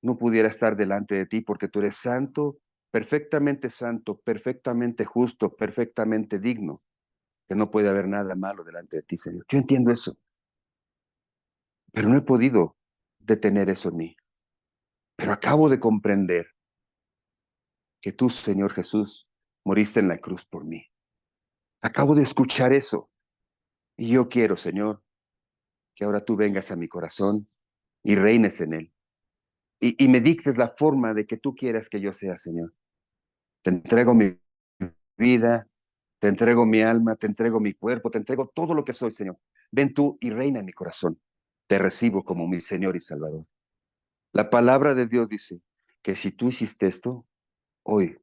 no pudiera estar delante de ti porque tú eres santo, perfectamente justo, perfectamente digno, que no puede haber nada malo delante de ti, Señor. Yo entiendo eso, pero no he podido detener eso en mí. Pero acabo de comprender que tú, Señor Jesús, moriste en la cruz por mí. Acabo de escuchar eso y yo quiero, Señor, que ahora tú vengas a mi corazón y reines en él y me dictes la forma de que tú quieras que yo sea, Señor. Te entrego mi vida, te entrego mi alma, te entrego mi cuerpo, te entrego todo lo que soy, Señor. Ven tú y reina en mi corazón. Te recibo como mi Señor y Salvador. La palabra de Dios dice que si tú hiciste esto, hoy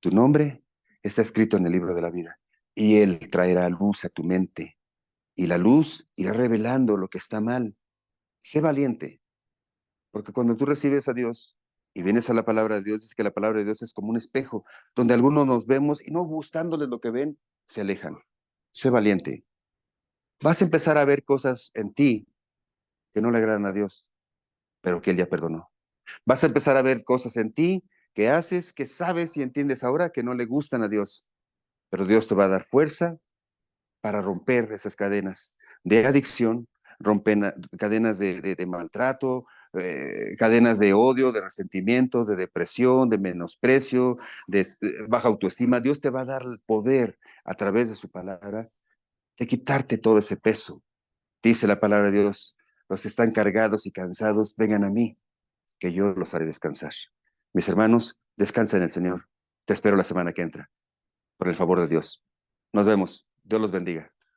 tu nombre está escrito en el libro de la vida y Él traerá luz a tu mente y la luz irá revelando lo que está mal. Sé valiente, porque cuando tú recibes a Dios y vienes a la palabra de Dios, es que la palabra de Dios es como un espejo, donde algunos nos vemos y no gustándoles lo que ven, se alejan. Sé valiente. Vas a empezar a ver cosas en ti que no le agradan a Dios, pero que Él ya perdonó. Vas a empezar a ver cosas en ti que haces, que sabes y entiendes ahora que no le gustan a Dios, pero Dios te va a dar fuerza para romper esas cadenas de adicción, rompen cadenas de maltrato, cadenas de odio, de resentimientos, de depresión, de menosprecio, de baja autoestima. Dios te va a dar el poder a través de su palabra de quitarte todo ese peso. Dice la palabra de Dios, los que están cargados y cansados, vengan a mí, que yo los haré descansar. Mis hermanos, descansa en el Señor. Te espero la semana que entra, por el favor de Dios. Nos vemos. Dios los bendiga.